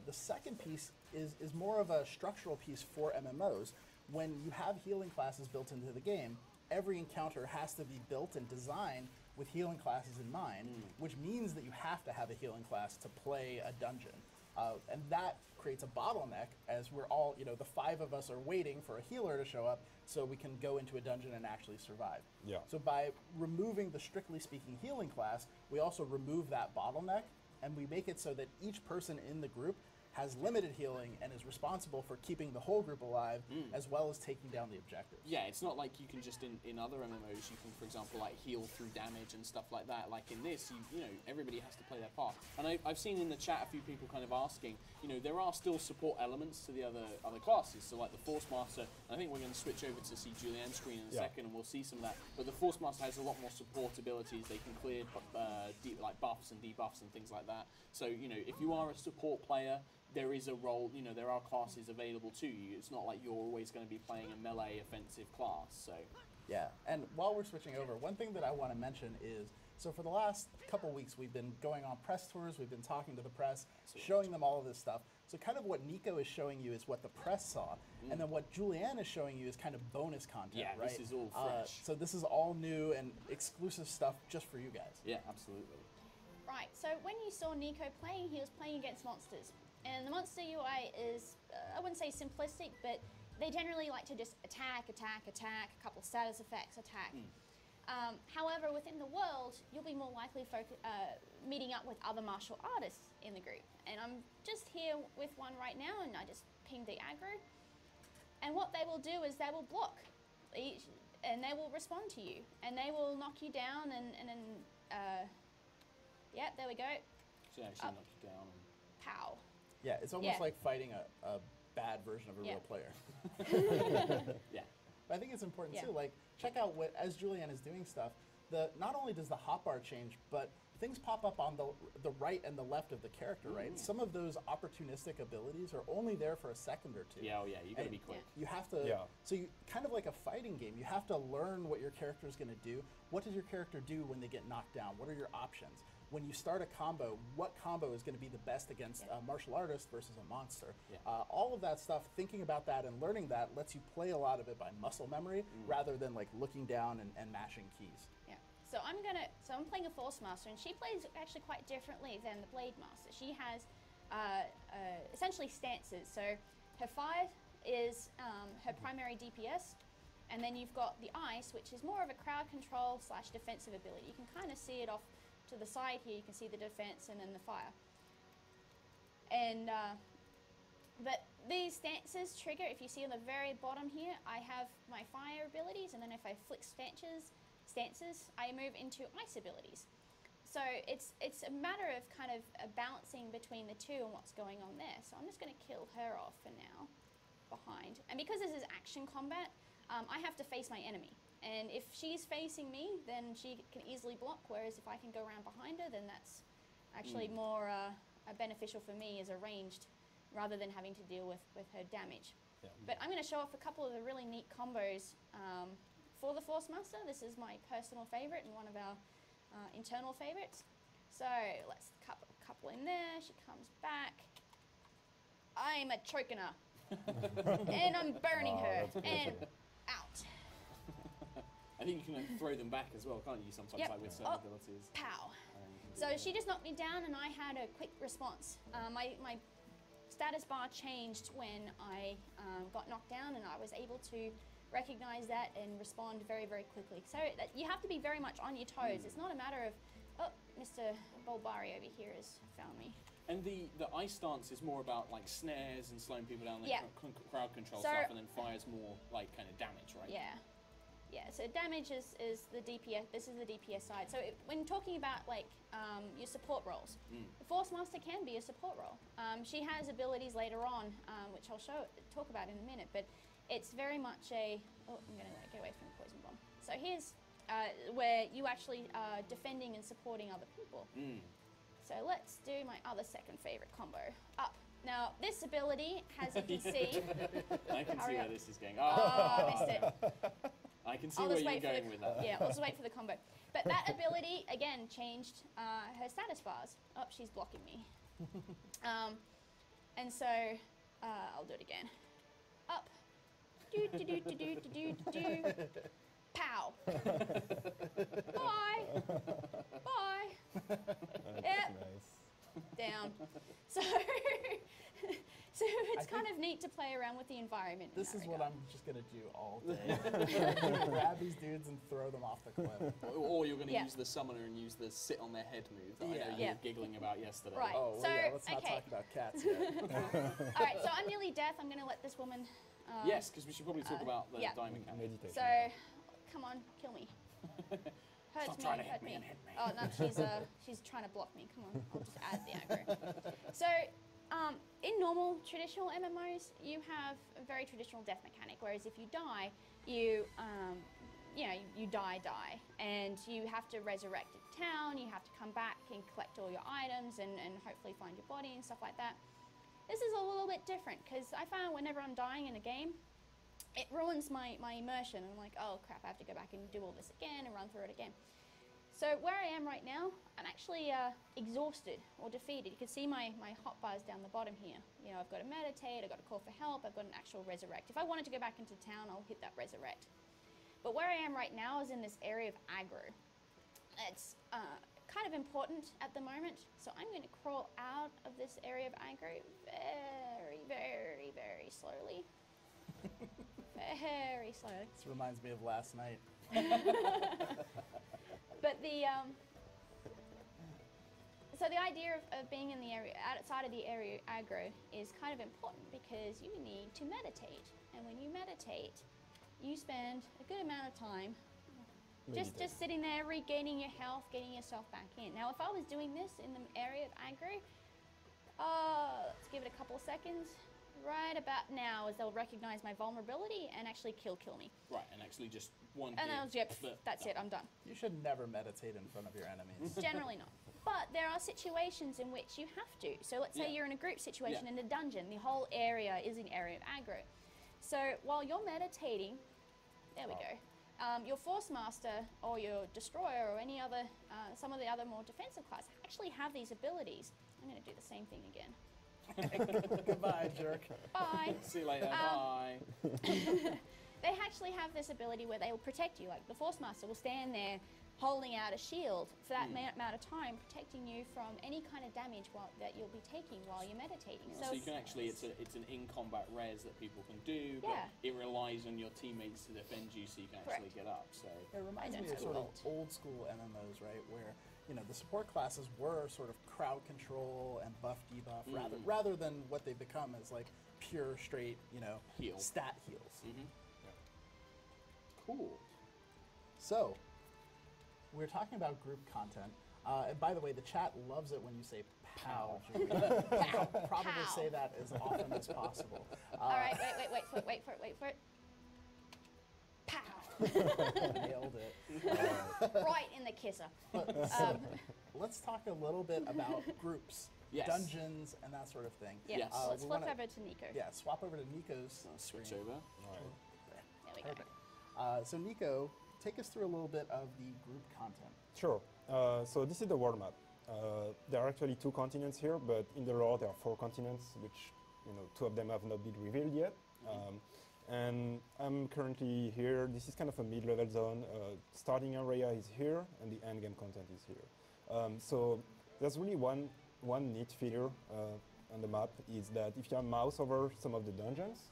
The second piece is more of a structural piece for MMOs. When you have healing classes built into the game, every encounter has to be built and designed with healing classes in mind, which means that you have to have a healing class to play a dungeon. And that creates a bottleneck as we're all, the 5 of us are waiting for a healer to show up so we can go into a dungeon and actually survive. Yeah. So by removing the strictly speaking healing class, we also remove that bottleneck, and we make it so that each person in the group has limited healing and is responsible for keeping the whole group alive as well as taking down the objectives. Yeah, it's not like you can just in other MMOs you can, for example, like heal through damage and stuff like that. Like in this, you know, everybody has to play their part. And I've seen in the chat a few people kind of asking, you know, there are still support elements to the other classes. So like the Force Master, I think we're going to switch over to see Julianne's screen in a second, and we'll see some of that. But the Force Master has a lot more support abilities. They can clear like buffs and debuffs and things like that. So you know, if you are a support player, there is a role, you know, there are classes available to you. It's not like you're always going to be playing a melee offensive class, so. Yeah, and while we're switching over, one thing that I want to mention is, so for the last couple weeks, we've been going on press tours, we've been talking to the press, showing them all of this stuff. So kind of what Nico is showing you is what the press saw, and then what Julianne is showing you is kind of bonus content, right? This is all fresh. So this is all new and exclusive stuff just for you guys. Yeah, absolutely. Right, so when you saw Nico playing, he was playing against monsters. And the monster UI is, I wouldn't say simplistic, but they generally like to just attack, a couple status effects, attack. However, within the world, you'll be more likely meeting up with other martial artists in the group. And I'm just here with one right now, and I just pinged the aggro. And what they will do is they will block, and they will respond to you, and they will knock you down, and then, yeah, there we go. So actually knock you down. And pow. Yeah, it's almost like fighting a bad version of a real player. Yeah. But I think it's important too, like, check out what, as Julianne is doing stuff, not only does the hotbar change, but things pop up on the right and the left of the character, right? Some of those opportunistic abilities are only there for a second or two. Yeah, oh yeah, you gotta be quick. You have to, so you kind of like a fighting game, you have to learn what your character is gonna do. What does your character do when they get knocked down? What are your options? When you start a combo, what combo is going to be the best against a martial artist versus a monster? All of that stuff, thinking about that and learning that lets you play a lot of it by muscle memory rather than like looking down and mashing keys. Yeah. So I'm playing a Force Master, and she plays actually quite differently than the Blade Master. She has essentially stances. So her 5 is her primary DPS, and then you've got the Ice, which is more of a crowd control / defensive ability. You can kind of see it off to the side here. You can see the defense and then the fire. And but these stances trigger, if you see on the very bottom here, I have my fire abilities, and then if I flick stances, I move into ice abilities. So it's a matter of kind of balancing between the two and what's going on there. So I'm just going to kill her off for now, behind. And because this is action combat, I have to face my enemy. And if she's facing me, then she can easily block, whereas if I can go around behind her, then that's actually more beneficial for me as a ranged, rather than having to deal with her damage. Yeah. But I'm going to show off a couple of the really neat combos for the Force Master. This is my personal favorite and one of our internal favorites. So let's couple in there. She comes back. I'm a choking her. And I'm burning her. And out. I think you can throw them back as well, can't you, sometimes, like with certain abilities? Pow. So she just knocked me down, and I had a quick response. My status bar changed when I got knocked down, and I was able to recognize that and respond very, very quickly. So you have to be very much on your toes. It's not a matter of, oh, Mr. Bulbari over here has found me. And the ice stance is more about like snares and slowing people down, like crowd control stuff, and then fire's more like kind of damage, right? Yeah. Yeah, so damage is the DPS, this is the DPS side. So when talking about like your support roles, the Force Master can be a support role. She has abilities later on, which I'll talk about in a minute, but it's very much a, oh, I'm gonna get away from the poison bomb. So here's where you actually are defending and supporting other people. So let's do my other second favorite combo, up. Now, this ability, as you can see... I can see where this is going. Oh, I missed it. I can see where you're going with that. Yeah, I'll just wait for the combo. But that ability, again, changed her status bars. Oh, she's blocking me. And so, I'll do it again. Up. Do, do, do, do, do, do, do, do. Pow. Bye. Bye. Yep. Nice. Down. So, So it's kind of neat to play around with the environment. This is what regard. I'm just gonna do all day. Grab these dudes and throw them off the cliff. Or you're going to Yeah. use the summoner and use the sit on their head move that I know Yeah. you Yeah. were giggling about yesterday. Right. Oh, well, So, yeah, let's not okay. talk about cats yet. All right, so I'm nearly death. I'm going to let this woman. Yes, because we should probably talk about the yeah. die mechanic. Meditation. So, come on, kill me. Hurt Stop me, trying to hurt hit me me. and hit me. Oh no, she's trying to block me. Come on, I'll just add the aggro. So, in normal traditional MMOs, you have a very traditional death mechanic. Whereas if you die, you you die, and you have to resurrect a town. You have to come back and collect all your items and hopefully find your body and stuff like that. This is a little bit different because I found whenever I'm dying in a game, it ruins my immersion. I'm like, oh crap, I have to go back and do all this again and run through it again. So where I am right now, I'm actually exhausted or defeated. You can see my hotbars down the bottom here. You know, I've got to meditate, I've got to call for help, I've got an actual resurrect. If I wanted to go back into town, I'll hit that resurrect. But where I am right now is in this area of aggro. It's kind of important at the moment, so I'm going to crawl out of this area of aggro very, very, very slowly. Very slowly. This reminds me of last night. But so the idea of being in the area, outside of the area aggro, is kind of important because you need to meditate. And when you meditate, you spend a good amount of time just sitting there, regaining your health, getting yourself back in. Now, if I was doing this in the area of aggro, let's give it a couple of seconds. Right about now, as they'll recognize my vulnerability and actually kill me. Right, and actually just one And hit, I'll, yep, but that's it, I'm done. You should never meditate in front of your enemies. Generally not. But there are situations in which you have to. So let's say Yeah. you're in a group situation Yeah. in a dungeon. The whole area is an area of aggro. So while you're meditating, there we go. Your Force Master or your Destroyer or any other, some of the other more defensive class actually have these abilities. I'm going to do the same thing again. Goodbye, jerk. Bye. See you later, bye. They actually have this ability where they will protect you. Like the Force Master will stand there holding out a shield for that amount of time, protecting you from any kind of damage that you'll be taking while you're meditating. So you can actually, it's an in-combat res that people can do, but Yeah. it relies on your teammates to defend you so you can actually Correct. get up. So It reminds me of Identical sort of ult. old school MMOs, right? Where, you know, the support classes were sort of crowd control and buff debuff rather than what they become as like pure straight, you know, Heal. stat heals. Cool. So, we're talking about group content. And by the way, the chat loves it when you say pow. Julie. Probably Pow. say that as often as possible. All right, wait for it. Pow! Nailed it. Right in the kisser. So, let's talk a little bit about groups, Yes. dungeons, and that sort of thing. Yeah, Yes. let's we flip wanna- over to Nico. Yeah, swap over to Nico's Switch screen. over. There we go. Perfect. So Nico, take us through a little bit of the group content. Sure. So this is the world map. There are actually 2 continents here, but in the lore there are 4 continents, which 2 of them have not been revealed yet. And I'm currently here. This is kind of a mid-level zone. Starting area is here, and the end game content is here. So there's really one neat feature on the map is that if you mouse over some of the dungeons,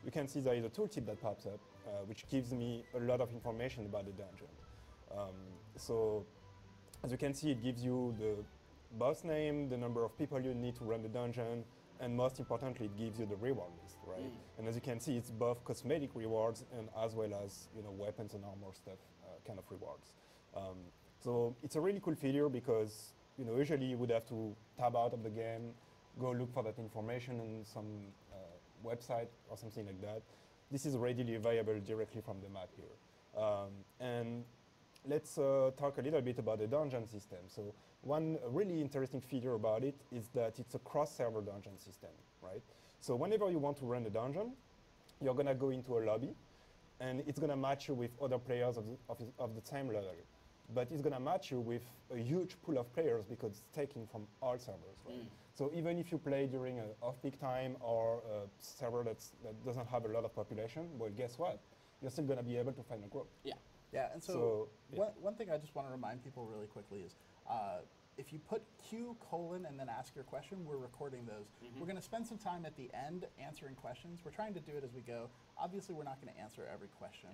you can see there is a tooltip that pops up, which gives me a lot of information about the dungeon. So as you can see, it gives you the boss name, the number of people you need to run the dungeon, and most importantly, it gives you the reward list, right? And as you can see, it's both cosmetic rewards and as well as weapons and armor stuff kind of rewards. So it's a really cool feature because usually you would have to tab out of the game, go look for that information on some website or something like that. This is readily available directly from the map here. And let's talk a little bit about the dungeon system. So one really interesting feature about it is that it's a cross-server dungeon system, right? So whenever you want to run a dungeon, you're going to go into a lobby, and it's going to match you with other players of the same level. But it's going to match you with a huge pool of players because it's taken from all servers, right? So even if you play during an off-peak time or a server that doesn't have a lot of population, well, guess what? You're still going to be able to find a group. Yeah. Yeah, and so, So, yeah. One thing I just want to remind people really quickly is if you put Q:, and then ask your question, we're recording those. We're going to spend some time at the end answering questions. We're trying to do it as we go. Obviously, we're not going to answer every question.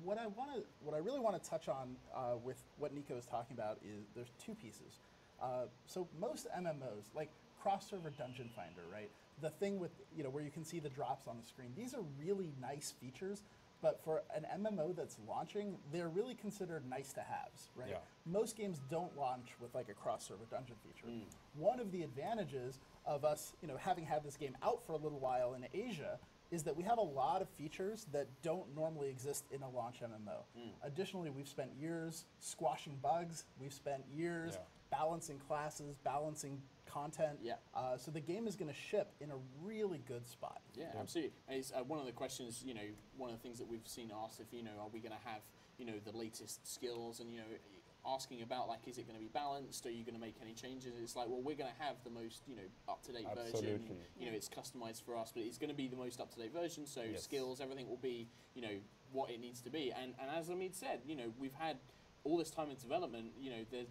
What I really want to touch on with what Nico is talking about is there's two pieces. So most MMOs, like cross-server dungeon finder, right? The thing with, where you can see the drops on the screen, these are really nice features, but for an MMO that's launching, they're really considered nice to haves, right? Yeah. Most games don't launch with like a cross-server dungeon feature. One of the advantages of us, having had this game out for a little while in Asia is that we have a lot of features that don't normally exist in a launch MMO. Additionally, we've spent years squashing bugs. We've spent years balancing classes, balancing content. So the game is going to ship in a really good spot. Yeah, absolutely. And it's, one of the questions, one of the things that we've seen asked, if, are we going to have, the latest skills and, asking about, like, is it going to be balanced? Are you going to make any changes? It's like, well, we're going to have the most, up-to-date version. It's customized for us, but it's going to be the most up-to-date version. So skills, everything will be, what it needs to be. And as Omid said, we've had all this time in development, there's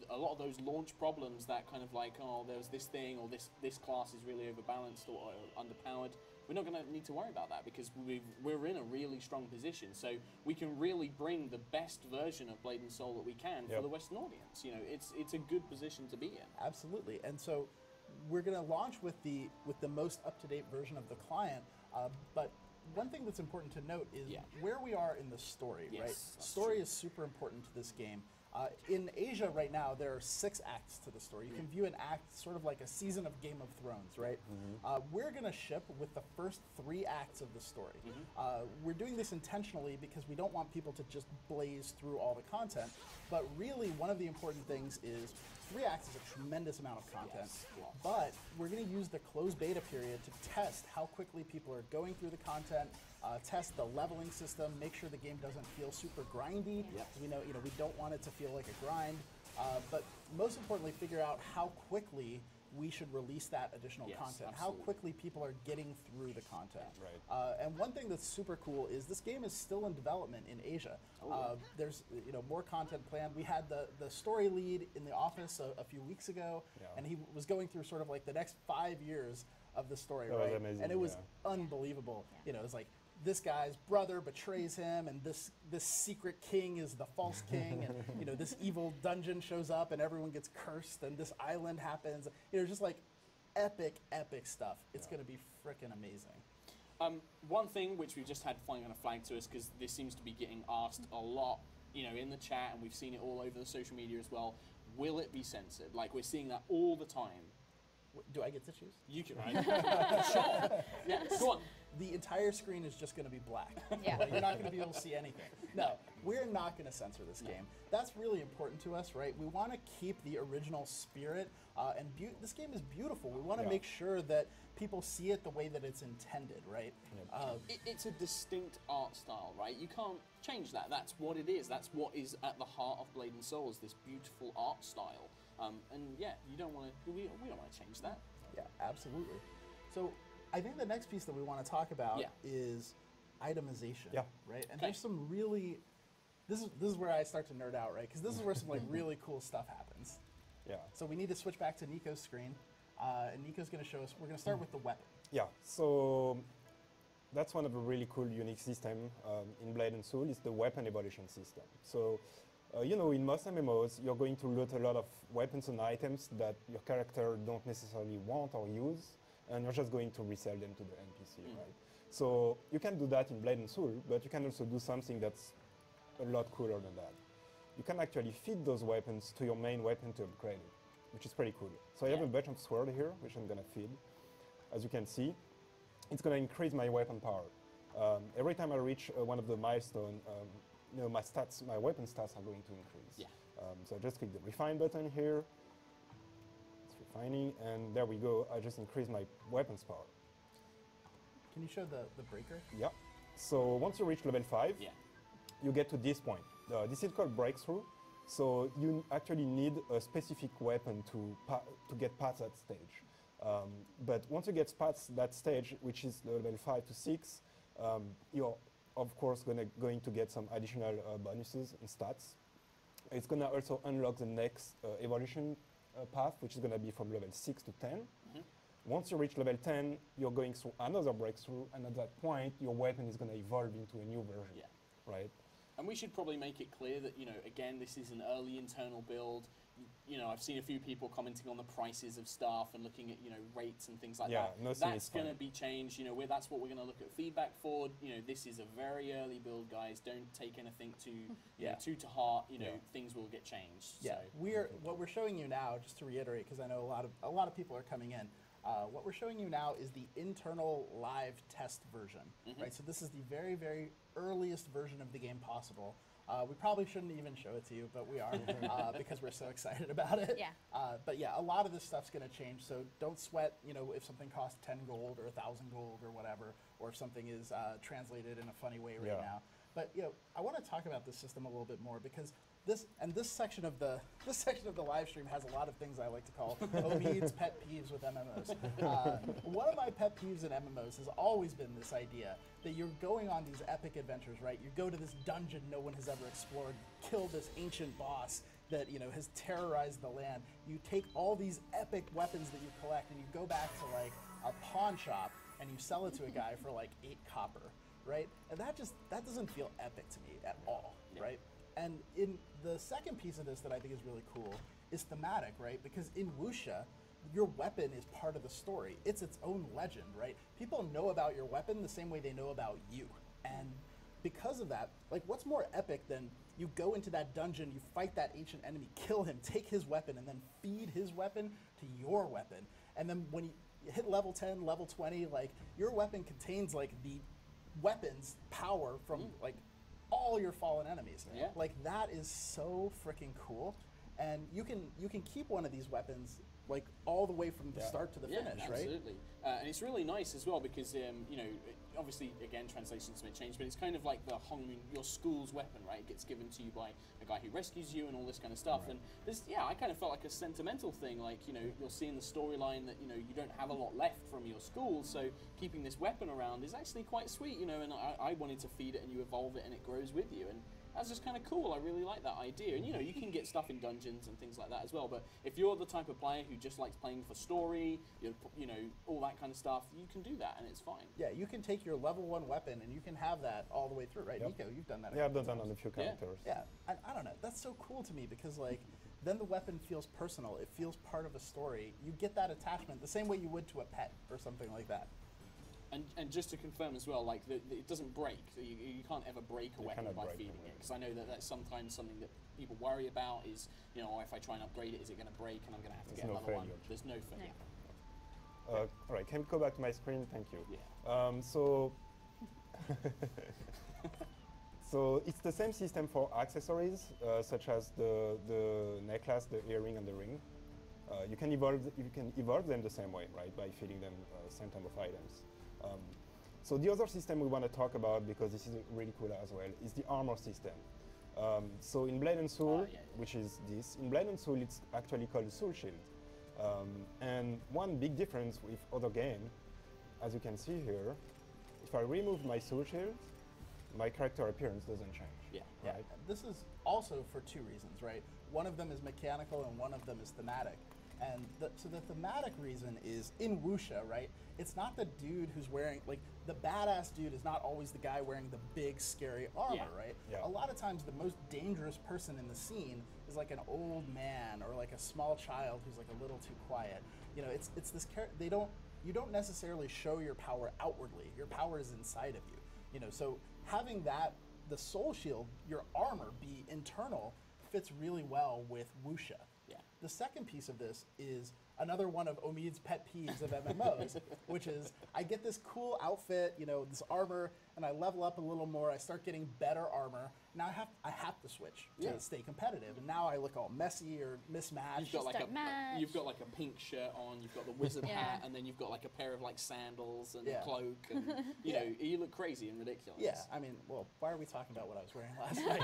a lot of those launch problems that kind of like, oh, there's this thing, or this class is really overbalanced or underpowered. We're not going to need to worry about that because we're in a really strong position. So we can really bring the best version of Blade and Soul that we can for the Western audience. It's a good position to be in. Absolutely. And so we're going to launch with the most up-to-date version of the client, but one thing that's important to note is where we are in the story, right? Story is super important to this game. In Asia right now, there are 6 acts to the story. You can view an act sort of like a season of Game of Thrones, right? We're going to ship with the first 3 acts of the story. We're doing this intentionally because we don't want people to just blaze through all the content. But really, one of the important things is 3 acts is a tremendous amount of content. But we're going to use the closed beta period to test how quickly people are going through the content, test the leveling system, make sure the game doesn't feel super grindy. We know, we don't want it to feel like a grind. But most importantly, figure out how quickly we should release that additional content. Absolutely. How quickly people are getting through the content. And one thing that's super cool is this game is still in development in Asia. There's more content planned. We had the story lead in the office a few weeks ago, and he was going through sort of like the next 5 years of the story, that was amazing, and it was unbelievable. It was like, this guy's brother betrays him, and this secret king is the false king, and this evil dungeon shows up, and everyone gets cursed, and this island happens. Just like epic stuff. It's going to be freaking amazing. One thing which we've just had kind of flagged to us, because this seems to be getting asked a lot, in the chat, and we've seen it all over the social media as well. Will it be censored? Like, we're seeing that all the time. Do I get to choose? You can, right? Sure. Yeah, go on. The entire screen is just going to be black. Yeah. You're not going to be able to see anything. No, we're not going to censor this game. That's really important to us, right? We want to keep the original spirit, and this game is beautiful. We want to make sure that people see it the way that it's intended, right? It's a distinct art style, right? You can't change that. That's what it is. That's what is at the heart of Blade and Soul, is this beautiful art style. And yeah, we don't want to change that. Yeah, absolutely. So I think the next piece that we want to talk about is itemization, right? And there's some really, this is where I start to nerd out, right? Because this is where some like really cool stuff happens. So we need to switch back to Nico's screen, and Nico's going to show us. We're going to start with the weapon. So that's one of the really cool, unique systems in Blade and Soul is the weapon evolution system. So in most MMOs, you're going to loot a lot of weapons and items that your character don't necessarily want or use, and you're just going to resell them to the NPC, right? So you can do that in Blade and Soul, but you can also do something that's a lot cooler than that. You can actually feed those weapons to your main weapon to upgrade it, which is pretty cool. So I have a bunch of sword here, which I'm gonna feed. As you can see, it's gonna increase my weapon power. Every time I reach one of the milestones, my weapon stats are going to increase. So just click the refine button here. It's refining, and there we go. I just increased my weapons power. Can you show the breaker? Yeah. So once you reach level 5, you get to this point. This is called breakthrough. So you actually need a specific weapon to get past that stage. But once you get past that stage, which is level 5 to 6, you're of course going to get some additional bonuses and stats. It's going to also unlock the next evolution path, which is going to be from level 6 to 10. Once you reach level 10, you're going through another breakthrough, and at that point, your weapon is going to evolve into a new version. Yeah. Right? And we should probably make it clear that, you know, again, this is an early internal build. You know, I've seen a few people commenting on the prices of stuff and looking at, you know, rates and things like that. That's going to be changed. You know, that's what we're going to look at feedback for. You know, this is a very early build, guys. Don't take anything too to heart. You know, things will get changed. Yeah, so. what we're showing you now, just to reiterate, because I know a lot of people are coming in. What we're showing you now is the internal live test version, right? So this is the very, very earliest version of the game possible. We probably shouldn't even show it to you, but we are because we're so excited about it. Yeah. But yeah, a lot of this stuff's going to change, so don't sweat, you know, if something costs 10 gold or 1,000 gold or whatever, or if something is translated in a funny way right now. But you know, I want to talk about this system a little bit more because this section of the live stream has a lot of things I like to call Omid's pet peeves with MMOs. One of my pet peeves in MMOs has always been this idea that you're going on these epic adventures, right? You go to this dungeon no one has ever explored, kill this ancient boss that, you know, has terrorized the land. You take all these epic weapons that you collect and you go back to like a pawn shop and you sell it to a guy for like 8 copper, right? And that doesn't feel epic to me at all, right? And in the second piece of this that I think is really cool is thematic, right? Because in Wuxia, your weapon is part of the story. It's its own legend, right? People know about your weapon the same way they know about you. And because of that, like, what's more epic than you go into that dungeon, you fight that ancient enemy, kill him, take his weapon, and then feed his weapon to your weapon. And then when you hit level 10, level 20, like, your weapon contains, like, the weapon's power from, like, all your fallen enemies. Yeah. Like, that is so freaking cool. And you can keep one of these weapons like all the way from the start to the finish, right? Absolutely. And it's really nice as well because you know, obviously again translations may change, but it's kind of like your school's weapon, right? It gets given to you by a guy who rescues you and all this kind of stuff. And this, I kind of felt like a sentimental thing. Like, you know, you'll see in the storyline that, you know, you don't have a lot left from your school, so keeping this weapon around is actually quite sweet, you know. And I wanted to feed it and you evolve it and it grows with you, and that's just kind of cool. I really like that idea. And, you know, you can get stuff in dungeons and things like that as well. But if you're the type of player who just likes playing for story, you know, all that kind of stuff, you can do that and it's fine. Yeah, you can take your level 1 weapon and you can have that all the way through, right? Nico, you've done that. Yeah, I've done that on a few characters. Yeah, I don't know. That's so cool to me because, like, then the weapon feels personal. It feels part of a story. You get that attachment the same way you would to a pet or something like that. And just to confirm as well, like, it doesn't break. You can't ever break a weapon by feeding it, because I know that that's sometimes something that people worry about is, you know, if I try and upgrade it, is it going to break and I'm going to have to get another one? There's no failure. All right, can we go back to my screen? Thank you. Yeah. So it's the same system for accessories, such as the necklace, the earring, and the ring. You can evolve them the same way, right, by feeding them same type of items. So the other system we want to talk about, because this is really cool as well, is the armor system. So in Blade and Soul, which is this, in Blade and Soul it's actually called Soul Shield. And one big difference with other game, as you can see here, if I remove my Soul Shield, my character appearance doesn't change. Yeah, right? This is also for 2 reasons, right? One of them is mechanical and one of them is thematic. And so the thematic reason is in Wuxia, right? It's not the dude who's wearing, like, the badass dude is not always the guy wearing the big, scary armor, right? Yeah. A lot of times the most dangerous person in the scene is like an old man or like a small child who's like a little too quiet. You know, it's this character, you don't necessarily show your power outwardly. Your power is inside of you. You know, so having the soul shield, your armor, be internal fits really well with Wuxia. Yeah. The second piece of this is another one of Omid's pet peeves of MMOs, which is I get this cool outfit, you know, this armor, and I level up a little more. I start getting better armor. Now I have to switch to stay competitive, and now I look all messy or mismatched. You've got like a pink shirt on. You've got the wizard hat, and then you've got like a pair of like sandals and a cloak, and you know, you look crazy and ridiculous. Yeah, I mean, well, why are we talking about what I was wearing last night?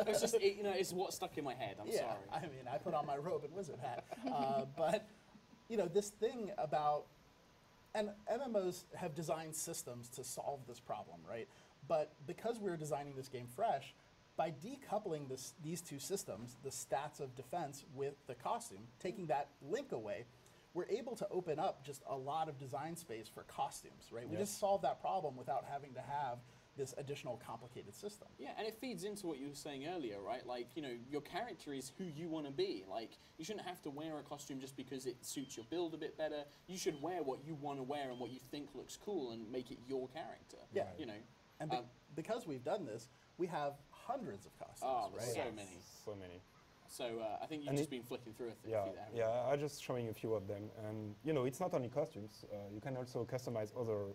It's just, you know, it's what stuck in my head. I'm sorry. I mean, I put on my robe and wizard hat, but you know, this thing about, and MMOs have designed systems to solve this problem, right? But because we're designing this game fresh, by decoupling these two systems, the stats of defense with the costume, taking that link away, we're able to open up just a lot of design space for costumes, right? We just solve that problem without having to have this additional complicated system. Yeah, and it feeds into what you were saying earlier, right? Like, you know, your character is who you want to be. Like, you shouldn't have to wear a costume just because it suits your build a bit better. You should wear what you want to wear and what you think looks cool and make it your character. Yeah. You know. And because we've done this, we have hundreds of costumes, Oh, right? so many. So many. So I think you've just been flicking through a few there. Yeah, I'm just showing a few of them. And, you know, it's not only costumes. You can also customize other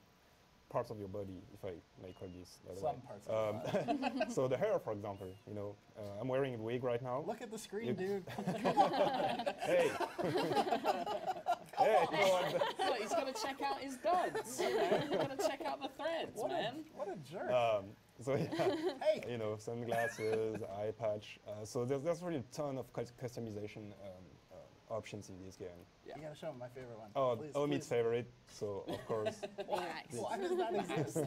parts of your body, if I may call this that Some way. parts of the body. So the hair, for example, you know, I'm wearing a wig right now. Look at the screen, dude. Hey. Hey, you know what? Look, he's got to check out his duds. You know, he's got to check out the threads, man. What a jerk. So yeah, Hey. you know, sunglasses, eye patch. So there's really a ton of customization options in this game. You gotta show him my favorite one. Oh, Please, Omit's please. favorite. So of course. Why does that exist?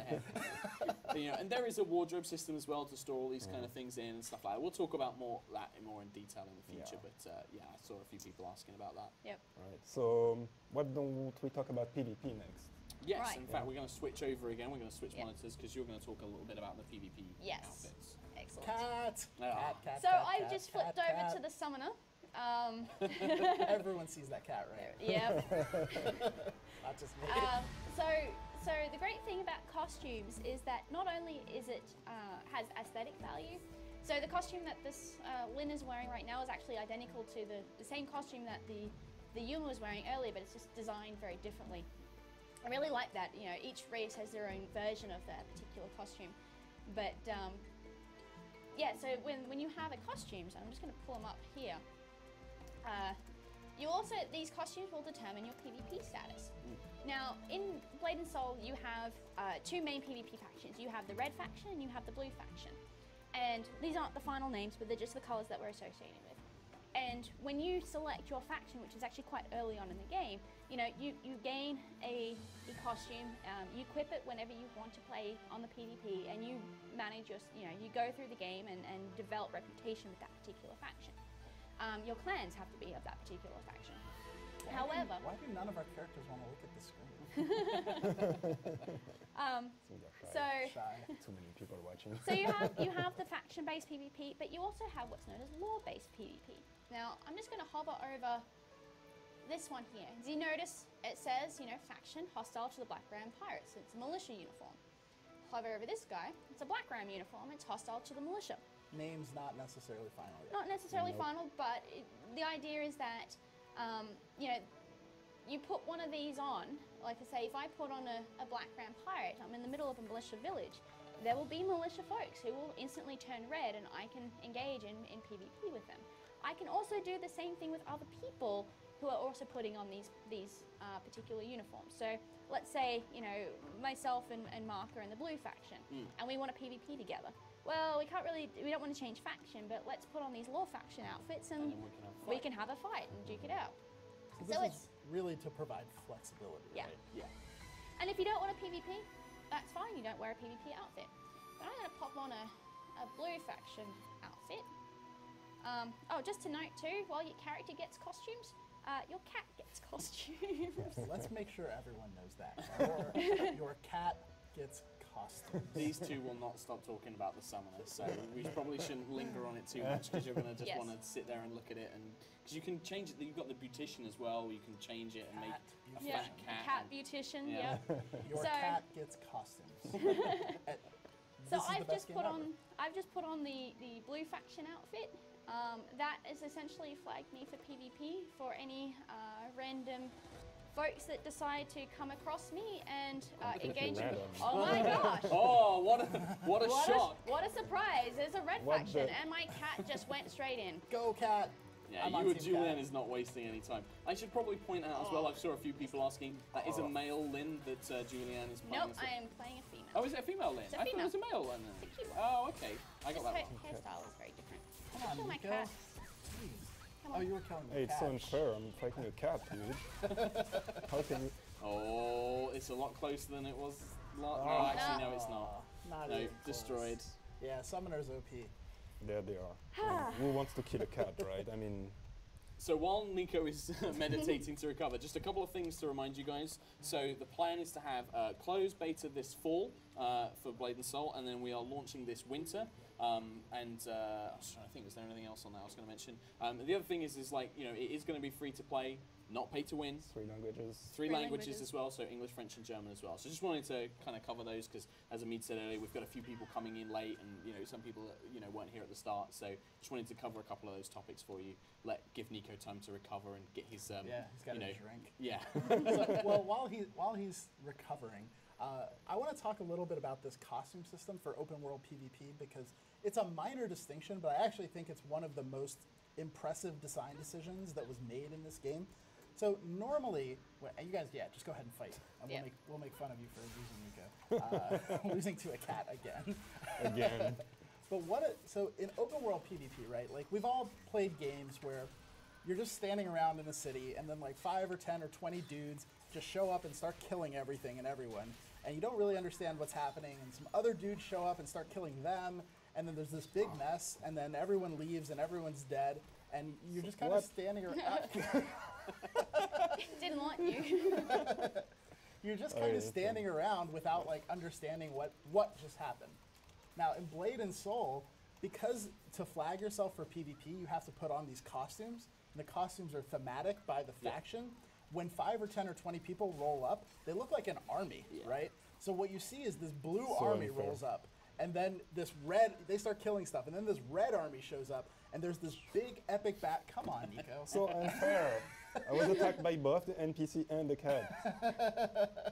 But, you know, and there is a wardrobe system as well to store all these kind of things in and stuff like that. We'll talk about more in detail in the future. Yeah. But yeah, I saw a few people asking about that. Yep. Right. So what don't we talk about PvP next? Yes, Right. in fact, we're going to switch over again. We're going to switch Yep. monitors because you're going to talk a little bit about the PvP Yes. outfits. Excellent. Cat. Ah. Cat. So cat, I've cat, just cat, flipped over cat. to the summoner. Everyone sees that cat, right? Yep. Not just me. So the great thing about costumes is that not only is it has aesthetic value. So the costume that this Lynn is wearing right now is actually identical to the same costume that the Yuma was wearing earlier, but it's just designed very differently. I really like that. You know, each race has their own version of that particular costume. But yeah, so when you have a costume, so I'm just going to pull them up here. These costumes will determine your PvP status. Now, in Blade and Soul, you have two main PvP factions. You have the red faction and you have the blue faction. And these aren't the final names, but they're just the colors that we're associated with. And when you select your faction, which is actually quite early on in the game, you know, you gain a costume, you equip it whenever you want to play on the PvP, and you manage your, you know, you go through the game and develop reputation with that particular faction. Your clans have to be of that particular faction. However, why do none of our characters want to look at the screen? so Shy. Too many people watching. so you have the faction-based PvP, but you also have what's known as lore-based PvP. Now, I'm just going to hover over this one here. Do you notice it says, you know, faction hostile to the Black Ram Pirates? It's a militia uniform. Hover over this guy. It's a Black Ram uniform. It's hostile to the militia. Name's not necessarily final yet. Not necessarily final, but the idea is that, you know, you put one of these on. Like I say, if I put on a Black Ram Pirate, I'm in the middle of a militia village, there will be militia folks who will instantly turn red, and I can engage in PvP with them. I can also do the same thing with other people who are also putting on these particular uniforms. So let's say, you know, myself and Mark are in the blue faction, and we want to PvP together. Well, we don't want to change faction, but let's put on these lore faction outfits and then we can have a fight and duke it out. So this is really to provide flexibility, Yeah. right? Yeah. And if you don't want a PvP, that's fine, you don't wear a PvP outfit. But I'm going to pop on a blue faction outfit. Oh, just to note too, while your character gets costumes, your cat gets costumes. Yes, let's make sure everyone knows that. Your cat gets costumes. These two will not stop talking about the summoner, so we probably shouldn't linger on it too much because you're going to just Yes. want to sit there and look at it, and because you can change it. You've got the beautician as well. You can change it and make a Yeah, fat cat. cat and- beautician, Yeah. yep. Your So- cat gets costumes. So This is the I've best just game put ever. on the blue faction outfit. That is essentially flagged me for PvP for any random folks that decide to come across me and engage in. random. Oh my gosh! Oh, what a shock! What a surprise! There's a red What faction, the- and my cat just went straight in. Go cat. Yeah, I'm on you and Team Julian Cat. is not wasting any time. I should probably point out as well, I saw a few people asking, that is a male Lynn that Julianne is playing. Nope, as well. I am playing a female. Oh, is it a female Lynn? It's a I thought it was a female. male Lynn. It's a cute one. Oh, okay. I got His that wrong. hairstyle is very different. Come Kill on, my Nico. cat. Jeez. Come Oh, on. you were killing Hey, the it's cat. so unfair. I'm fighting a cat, dude. How can you? Oh, it's a lot closer than it was. No, Oh, actually, no, it's not. Not No, even close. destroyed. Yeah, Summoner's OP. There they are. Who wants to kill a cat, right? I mean, So while Nico is meditating to recover, just a couple of things to remind you guys. So the plan is to have a closed beta this fall for Blade and Soul, and then we are launching this winter. I was trying to think, is there anything else on that I was going to mention? The other thing is like, you know, it is going to be free to play, not pay to win. 3 languages. Three languages as well, so English, French, and German as well. So just wanted to kind of cover those because, as Amit said earlier, we've got a few people coming in late, and you know some people that, you know, weren't here at the start. So just wanted to cover a couple of those topics for you. Give Nico time to recover and get his yeah, he's got you a know, drink. Yeah. So, well, while he's recovering, I want to talk a little bit about this costume system for open world PvP because it's a minor distinction, but I actually think it's one of the most impressive design decisions that was made in this game. So normally, you guys, just go ahead and fight. And we'll make fun of you for losing Nico, losing to a cat again. Again. But so in open world PvP, right? Like we've all played games where you're just standing around in a city, and then like 5 or 10 or 20 dudes just show up and start killing everything and everyone, and you don't really understand what's happening. And some other dudes show up and start killing them, and then there's this big mess, and then everyone leaves and everyone's dead, and you're just kind of standing around. Didn't want you. You're just kind of standing around without like understanding what just happened. Now in Blade and Soul, because to flag yourself for PvP, you have to put on these costumes, and the costumes are thematic by the faction. When 5 or 10 or 20 people roll up, they look like an army, right? So what you see is this blue army rolls up, and then this red, they start killing stuff, and then this red army shows up, and there's this big epic bat. Come on, Nico. So unfair. I was attacked by both the NPC and the cat.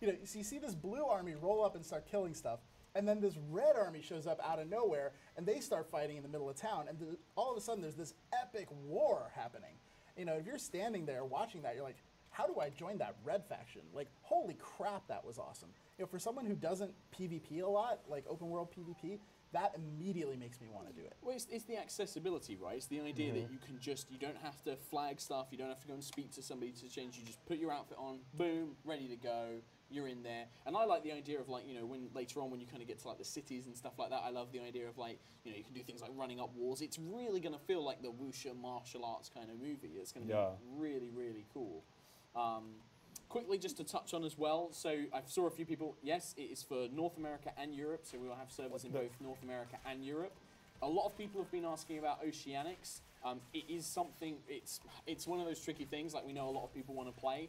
You know, so you see this blue army roll up and start killing stuff, and then this red army shows up out of nowhere, and they start fighting in the middle of town, and all of a sudden there's this epic war happening. You know, if you're standing there watching that, you're like, how do I join that red faction? Like, holy crap, that was awesome. You know, for someone who doesn't PvP a lot, like open world PvP, that immediately makes me want to do it. Well, it's the accessibility, right? It's the idea that you can you don't have to flag stuff, you don't have to go and speak to somebody to change, you just put your outfit on, boom, ready to go, you're in there. And I like the idea of like, you know, when later on when you kind of get to like the cities and stuff like that, I love the idea of like, you know, you can do things like running up walls. It's really going to feel like the wuxia martial arts kind of movie. It's going to be really, really cool. Quickly, just to touch on as well, so I saw a few people, yes, it is for North America and Europe, so we will have servers in both North America and Europe. A lot of people have been asking about Oceanics. It is something, it's one of those tricky things, like we know a lot of people want to play.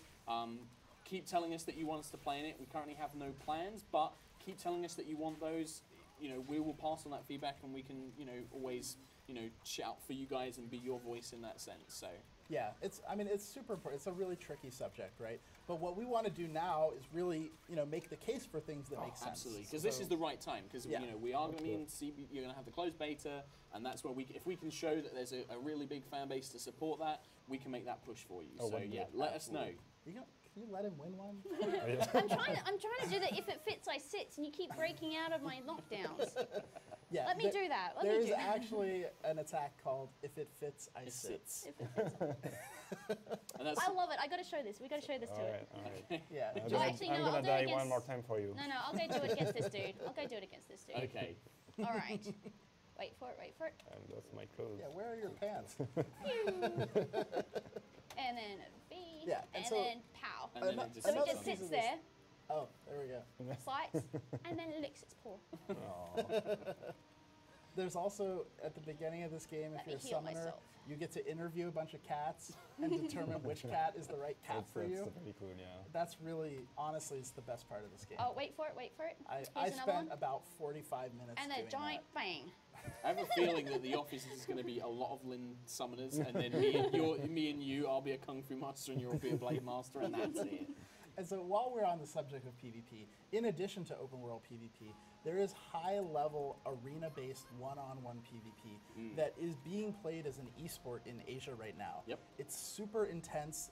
Keep telling us that you want us to play in it. We currently have no plans, but keep telling us that you want those. You know, we will pass on that feedback, and we can, you know, always, you know, shout for you guys and be your voice in that sense, so. Yeah, it's super important. It's a really tricky subject, right? But what we want to do now is really, you know, make the case for things that make sense. Absolutely, because this is the right time. Because you know, we are going to be in CB, you're going to have the closed beta, and that's where if we can show that there's a really big fan base to support that, we can make that push for you. So yeah, let us know. Can you let him win one? I'm trying to do that. If it fits, I sit, and you keep breaking out of my knockdowns. Yeah, let me do that. There's actually an attack called "If It Fits, I Sit." If it fits. I love it. I got to show this. We got to show this to it. All right. Yeah. I'm gonna die one more time for you. No, I'll go do it against this dude. I'll go do it against this dude. Okay. All right. Wait for it. And that's my clothes. Yeah, where are your pants? And then V. Yeah, and then pow. And then it just So it sits just on. sits there, Oh, there we go. slides, and then licks its paw. There's also, at the beginning of this game, if Let me you're a heal summoner, myself. you get to interview a bunch of cats and determine which cat is the right cat for you. That's pretty cool, yeah. That's really, honestly, it's the best part of this game. Oh, wait for it. I Here's another spent one. about 45 minutes And doing a giant that. bang. I have a feeling that the office is going to be a lot of Lin summoners, and then me and you, I'll be a Kung Fu master, and you'll be a Blade master, and that's it. And so while we're on the subject of PvP, in addition to open world PvP, there is high-level arena-based one-on-one PvP that is being played as an esport in Asia right now. Yep. It's super intense.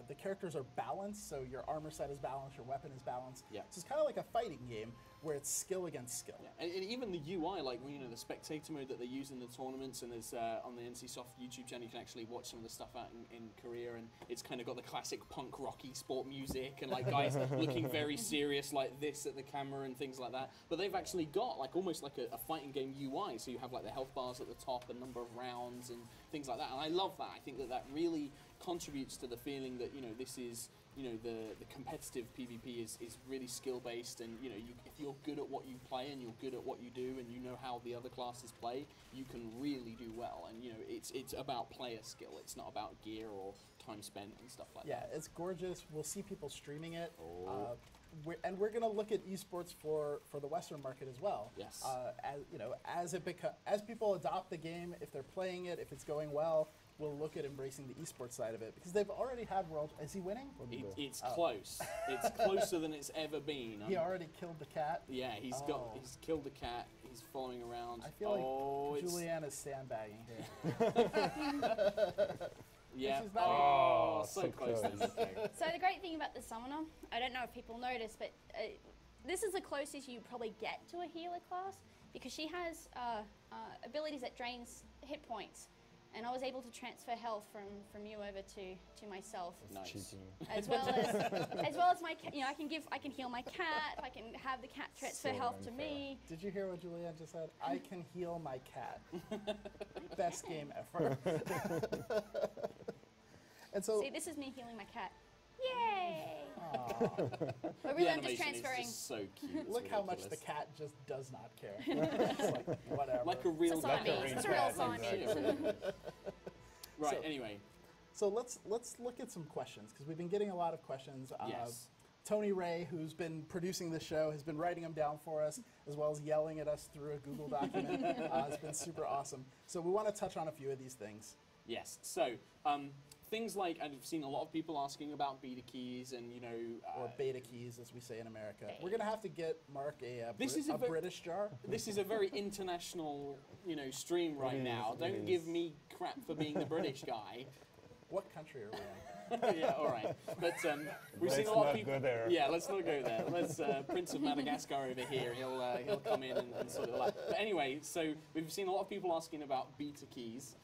The characters are balanced, so your armor set is balanced, your weapon is balanced. Yeah. So it's kind of like a fighting game where it's skill against skill. Yeah. And even the UI, like, you know, the spectator mode that they use in the tournaments, and there's on the NCSoft YouTube channel, you can actually watch some of the stuff out in Korea, and it's kind of got the classic punk rocky sport music and like guys looking very serious like this at the camera and things like that. But they've actually got like almost like a fighting game UI, so you have like the health bars at the top, a number of rounds and things like that. And I love that. I think that that really contributes to the feeling that, you know, this is, you know, the competitive PvP is really skill based, and you know, if you're good at what you play and you're good at what you do and you know how the other classes play, you can really do well. And you know, it's about player skill. It's not about gear or time spent and stuff like that. Yeah, it's gorgeous. We'll see people streaming it. We're going to look at esports for the Western market as well. Yes. As you know, as people adopt the game, if they're playing it, if it's going well, we'll look at embracing the esports side of it, because they've already had world. Is he winning? It's close. It's closer than it's ever been. He already killed the cat. Yeah, he's killed the cat. He's following around. I feel like Julianne is sandbagging here. Yeah. Oh, so close. So the great thing about the summoner, I don't know if people notice, but this is the closest you probably get to a healer class, because she has abilities that drains hit points. And I was able to transfer health from you over to myself. Nice. Cheating. As well as my cat, you know, I can heal my cat. I can have the cat transfer So health to unfair. me. Did you hear what Julianne just said? I can heal my cat. Best game ever. And so, See, this is me healing my cat. Yay! aw, But really, The I'm just animation is transferring. just so cute. It's look how much the ridiculous. cat just does not care. It's like, whatever. Like a real It's a Siamese. It's a real Siamese. Right. So- Anyway. So let's look at some questions, because we've been getting a lot of questions. Yes. Tony Ray, who's been producing this show, has been writing them down for us, as well as yelling at us through a Google document. It's been super awesome. So we want to touch on a few of these things. Yes. So things like, I've seen a lot of people asking about beta keys and, you know, Or beta keys, as we say in America. We're going to have to get Mark a British jar. this is a very international, you know, stream right It is, now. it Don't is. give me crap for being the British guy. What country are we in? Yeah, all right. But we've seen Let's a lot of not people. go there. Yeah, let's not go there. Let's Prince of Madagascar over here. He'll come in and sort of like. But anyway, so we've seen a lot of people asking about beta keys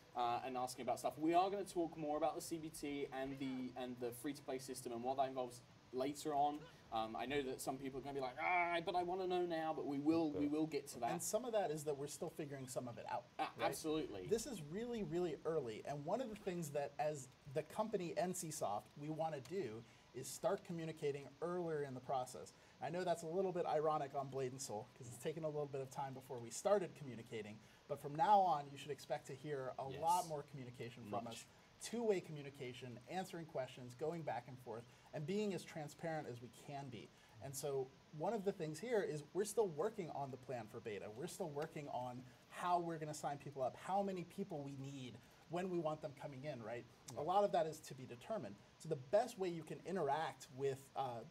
and asking about stuff. We are going to talk more about the CBT and the free to play system and what that involves later on. I know that some people are going to be like, but I want to know now. But we will get to that. And some of that is that we're still figuring some of it out. Right? Absolutely. This is really, really early, and one of the things that, as the company NCSoft, we want to do is start communicating earlier in the process. I know that's a little bit ironic on Blade and Soul, because it's taken a little bit of time before we started communicating, but from now on, you should expect to hear a Yes. lot more communication from Much. us. Two-way communication, answering questions, going back and forth, and being as transparent as we can be. And so one of the things here is we're still working on the plan for beta. We're still working on how we're going to sign people up, how many people we need, when we want them coming in, right? A lot of that is to be determined. So the best way you can interact with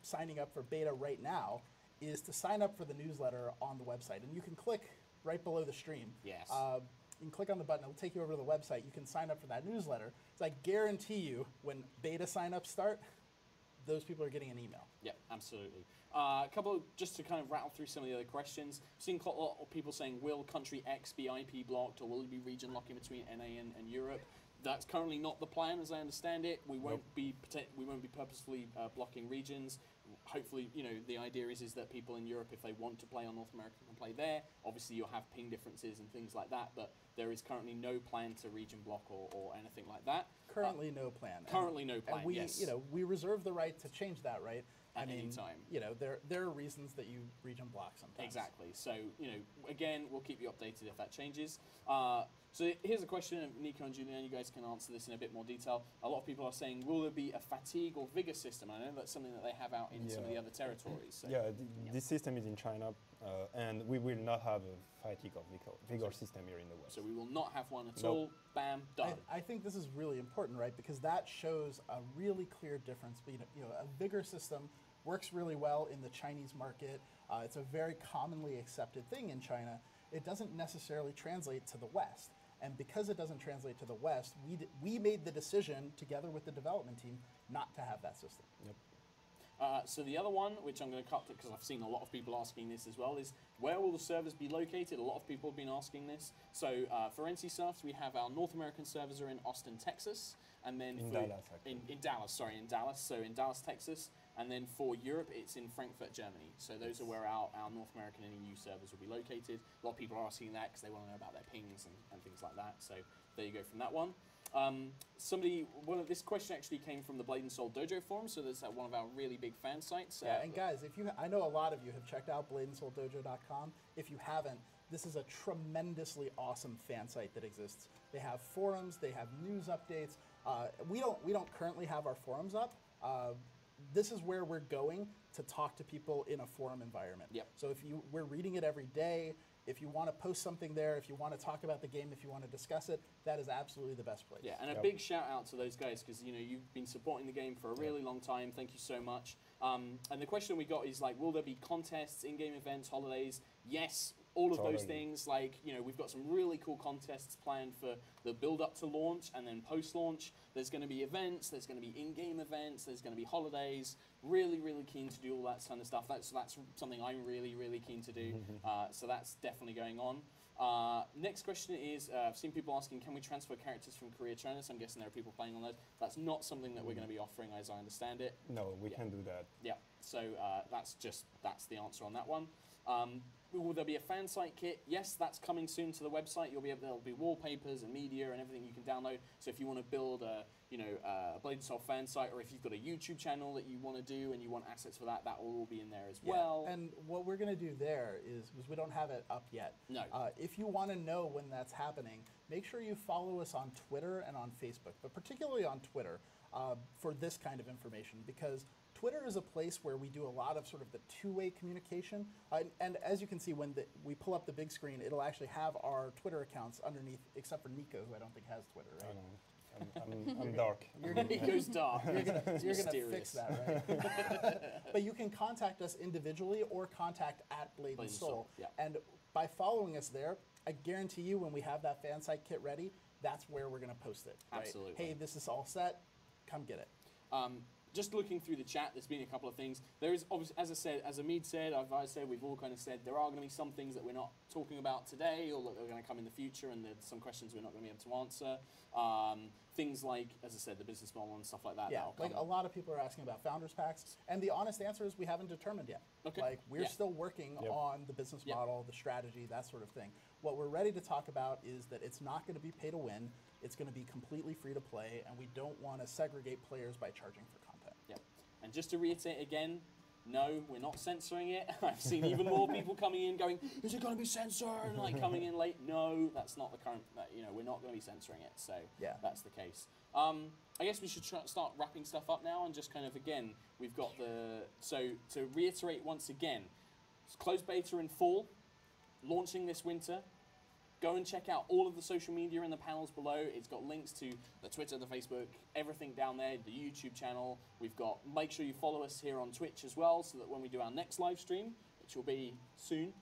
signing up for beta right now is to sign up for the newsletter on the website. And you can click right below the stream. Yes. You can click on the button, it'll take you over to the website. You can sign up for that newsletter. So I guarantee you, when beta signups start, those people are getting an email. Yeah, absolutely. A couple, just to kind of rattle through some of the other questions. I've seen a lot of people saying, will country X be IP blocked, or will it be region locking between NA and Europe? That's currently not the plan, as I understand it. We won't be purposefully blocking regions. Hopefully, you know, the idea is that people in Europe, if they want to play on North America, can play there. Obviously, you'll have ping differences and things like that, but there is currently no plan to region block or anything like that. Currently, no plan. Currently, no plan. And we, yes. you know, we reserve the right to change that, right? At any time. You know, there are reasons that you region block sometimes. Exactly. So, you know, again, we'll keep you updated if that changes. So here's a question, and Nico and Julian, you guys can answer this in a bit more detail. A lot of people are saying, will there be a fatigue or vigor system? I know that's something that they have out in some of the other territories. So. Yeah, this system is in China, and we will not have a fatigue or vigor system here in the West. So we will not have one at Nope. all. Bam, done. I think this is really important, right? Because that shows a really clear difference between, you know, a vigor system works really well in the Chinese market. It's a very commonly accepted thing in China. It doesn't necessarily translate to the West. And because it doesn't translate to the West, we made the decision, together with the development team, not to have that system. Yep. So the other one, which I'm going to cut because I've seen a lot of people asking this as well, is where will the servers be located? A lot of people have been asking this. So for NCSoft, we have our North American servers are in Austin, Texas, and then In for, Dallas, actually. in Dallas. So in Dallas, Texas. And then for Europe, it's in Frankfurt, Germany. So those are where our North American and EU servers will be located. A lot of people are asking that because they want to know about their pings and things like that. So there you go from that one. This question actually came from the Blade and Soul Dojo forum, so that's one of our really big fan sites. Yeah, and guys, I know a lot of you have checked out bladeandsouldojo.com. If you haven't, this is a tremendously awesome fan site that exists. They have forums, they have news updates. We don't currently have our forums up. This is where we're going to talk to people in a forum environment. Yep. So we're reading it every day. If you want to post something there, if you want to talk about the game, if you want to discuss it, that is absolutely the best place. Yeah, and a big shout out to those guys because you've been supporting the game for a really long time. Thank you so much. And the question we got is will there be contests, in-game events, holidays? Yes. All of those things, we've got some really cool contests planned for the build-up to launch and then post-launch. There's going to be events, there's going to be in-game events, there's going to be holidays. Really, really keen to do all that kind of stuff. That's something I'm really, really keen to do. So that's definitely going on. Next question is, I've seen people asking, can we transfer characters from Korea to China? So I'm guessing there are people playing on those. That's not something that we're going to be offering, as I understand it. No, we can't do that. Yeah, so that's the answer on that one. Will there be a fan site kit? Yes, that's coming soon to the website. There'll be wallpapers and media and everything you can download. So if you want to build a Blade and Soul fan site, or if you've got a YouTube channel that you want to do and you want assets for that will all be in there as well. And what we're going to do there is we don't have it up yet. No. If you want to know when that's happening, make sure you follow us on Twitter and on Facebook, but particularly on Twitter for this kind of information, because Twitter is a place where we do a lot of sort of the two-way communication. And as you can see, when we pull up the big screen, it'll actually have our Twitter accounts underneath, except for Nico, who I don't think has Twitter, right? I'm dark. Nico's dark. You're gonna fix that, right? But you can contact us individually or contact at Blade and Soul. Yeah. And by following us there, I guarantee you when we have that fan site kit ready, that's where we're gonna post it. Right? Absolutely. Hey, this is all set. Come get it. Just looking through the chat, there's been a couple of things. There is, obviously, as Amid said, I said, we've all kind of said, there are going to be some things that we're not talking about today or that are going to come in the future, and there's some questions we're not going to be able to answer. Things like, as I said, the business model and stuff like that. Yeah, a lot of people are asking about founders packs, and the honest answer is we haven't determined yet. Okay. We're still working on the business model, the strategy, that sort of thing. What we're ready to talk about is that it's not going to be pay to win. It's going to be completely free to play, and we don't want to segregate players by charging for content. Yeah. And just to reiterate again, no, we're not censoring it. I've seen even more people coming in going, is it going to be censored? Coming in late. No, that's not the current, we're not going to be censoring it. So that's the case. I guess we should start wrapping stuff up now and just kind of, again, we've got so to reiterate once again, it's closed beta in fall, launching this winter. Go and check out all of the social media in the panels below. It's got links to the Twitter, the Facebook, everything down there, the YouTube channel. Make sure you follow us here on Twitch as well, so that when we do our next live stream, which will be soon,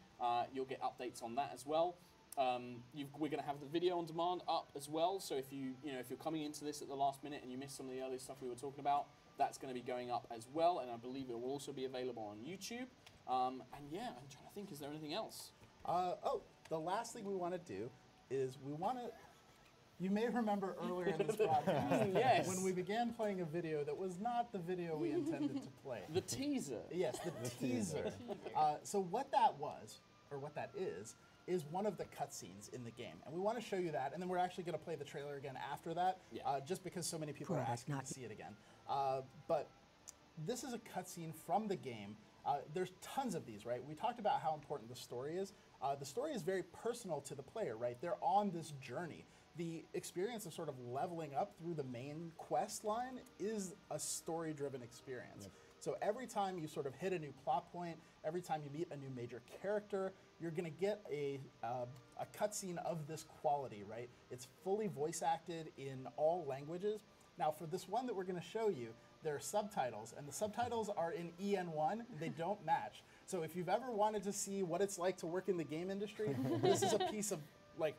you'll get updates on that as well. We're going to have the video on demand up as well. So if you're coming into this at the last minute and you missed some of the earlier stuff we were talking about, that's going to be going up as well. And I believe it will also be available on YouTube. And yeah, I'm trying to think, is there anything else? The last thing we want to do is you may remember earlier in this podcast when we began playing a video that was not the video we intended to play. The teaser. Yes, the teaser. So what that was, or what that is one of the cutscenes in the game. And we want to show you that, and then we're actually going to play the trailer again after that, just because so many people are asking to see it again. But this is a cutscene from the game. There's tons of these, right? We talked about how important the story is. The story is very personal to the player, right? They're on this journey. The experience of sort of leveling up through the main quest line is a story-driven experience. Yep. So every time you sort of hit a new plot point, every time you meet a new major character, you're going to get a cutscene of this quality, right? It's fully voice acted in all languages. Now, for this one that we're going to show you, there are subtitles, and the subtitles are in EN1. They don't match. So if you've ever wanted to see what it's like to work in the game industry, this is a piece of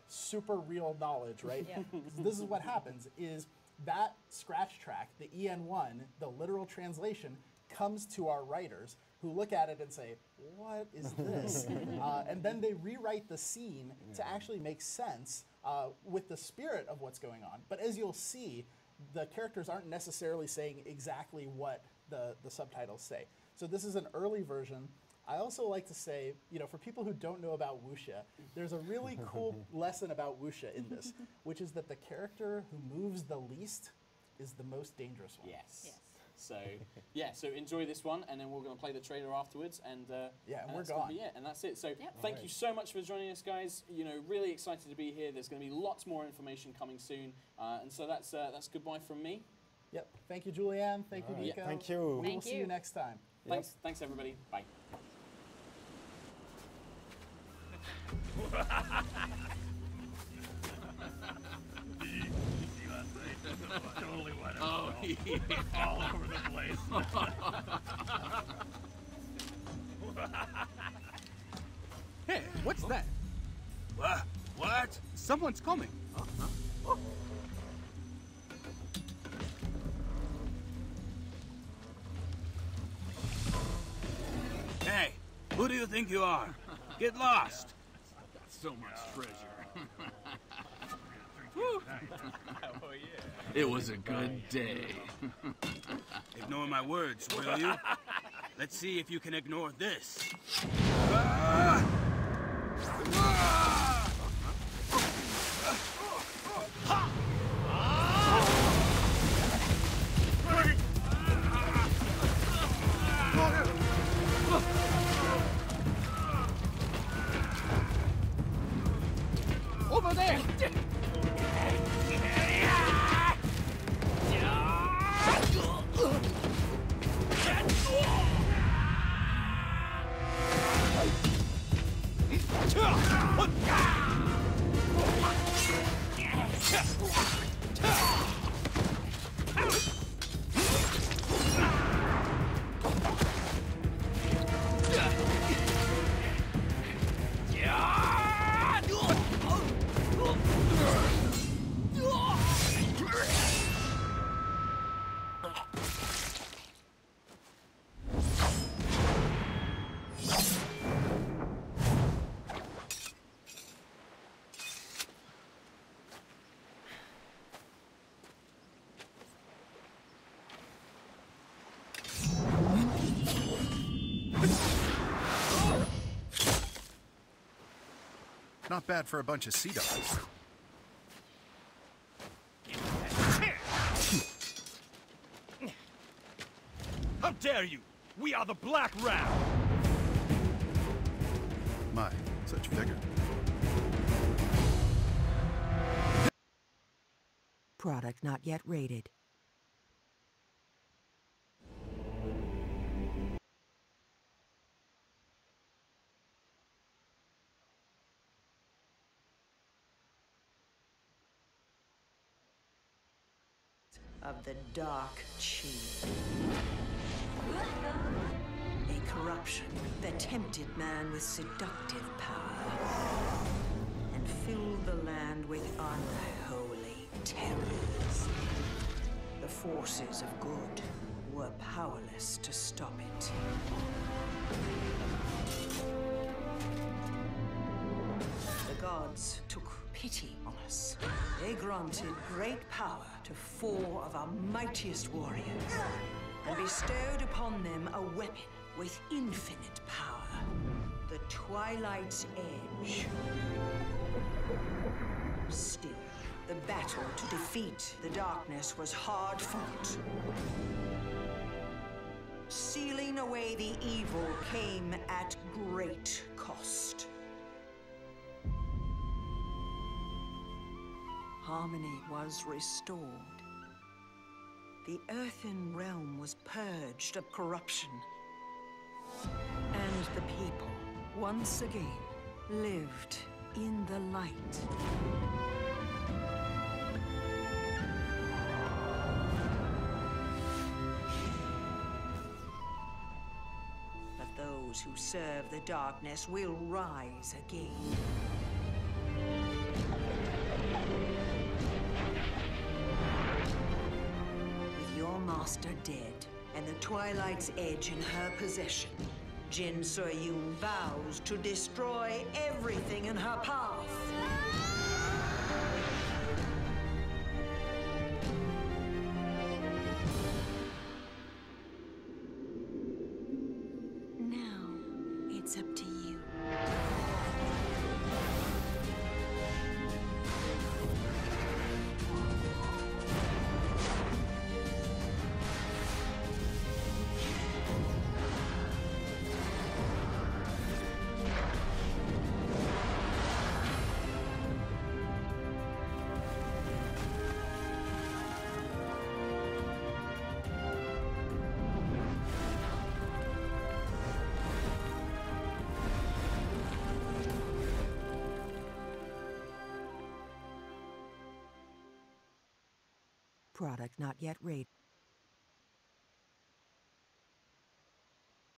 super real knowledge, right? Yeah. This is what happens is that scratch track, the EN1, the literal translation, comes to our writers who look at it and say, what is this? And then they rewrite the scene to actually make sense with the spirit of what's going on. But as you'll see, the characters aren't necessarily saying exactly what the subtitles say. So this is an early version. I also like to say, for people who don't know about wuxia, there's a really cool lesson about wuxia in this, which is that the character who moves the least is the most dangerous one. Yes. So so enjoy this one, and then we're going to play the trailer afterwards, and we're that's gone. gonna be it, and that's it. So thank you so much for joining us, guys. Really excited to be here. There's going to be lots more information coming soon, and so that's goodbye from me. Yep. Thank you, Julianne. Thank you, Nico. Thank you. We will see you next time. Thanks everybody. Bye. Totally went all over the place. Hey, what's that? What? Someone's coming. Hey, who do you think you are? Get lost. I've got so much treasure. It was a good day. Ignore my words, will you? Let's see if you can ignore this. Over there! Not bad for a bunch of sea dogs. How dare you! We are the Black Rat! My, such vigor. Product not yet rated. Of the dark chi. A corruption that tempted man with seductive power and filled the land with unholy terrors. The forces of good were powerless to stop it. The gods took pity on us. They granted great power to 4 of our mightiest warriors and bestowed upon them a weapon with infinite power, the Twilight's Edge. Still, the battle to defeat the darkness was hard fought. Sealing away the evil came at great cost. Harmony was restored. The earthen realm was purged of corruption. And the people, once again, lived in the light. But those who serve the darkness will rise again. Your master dead, and the Twilight's Edge in her possession, Jin Soyun vows to destroy everything in her path. Product not yet rated.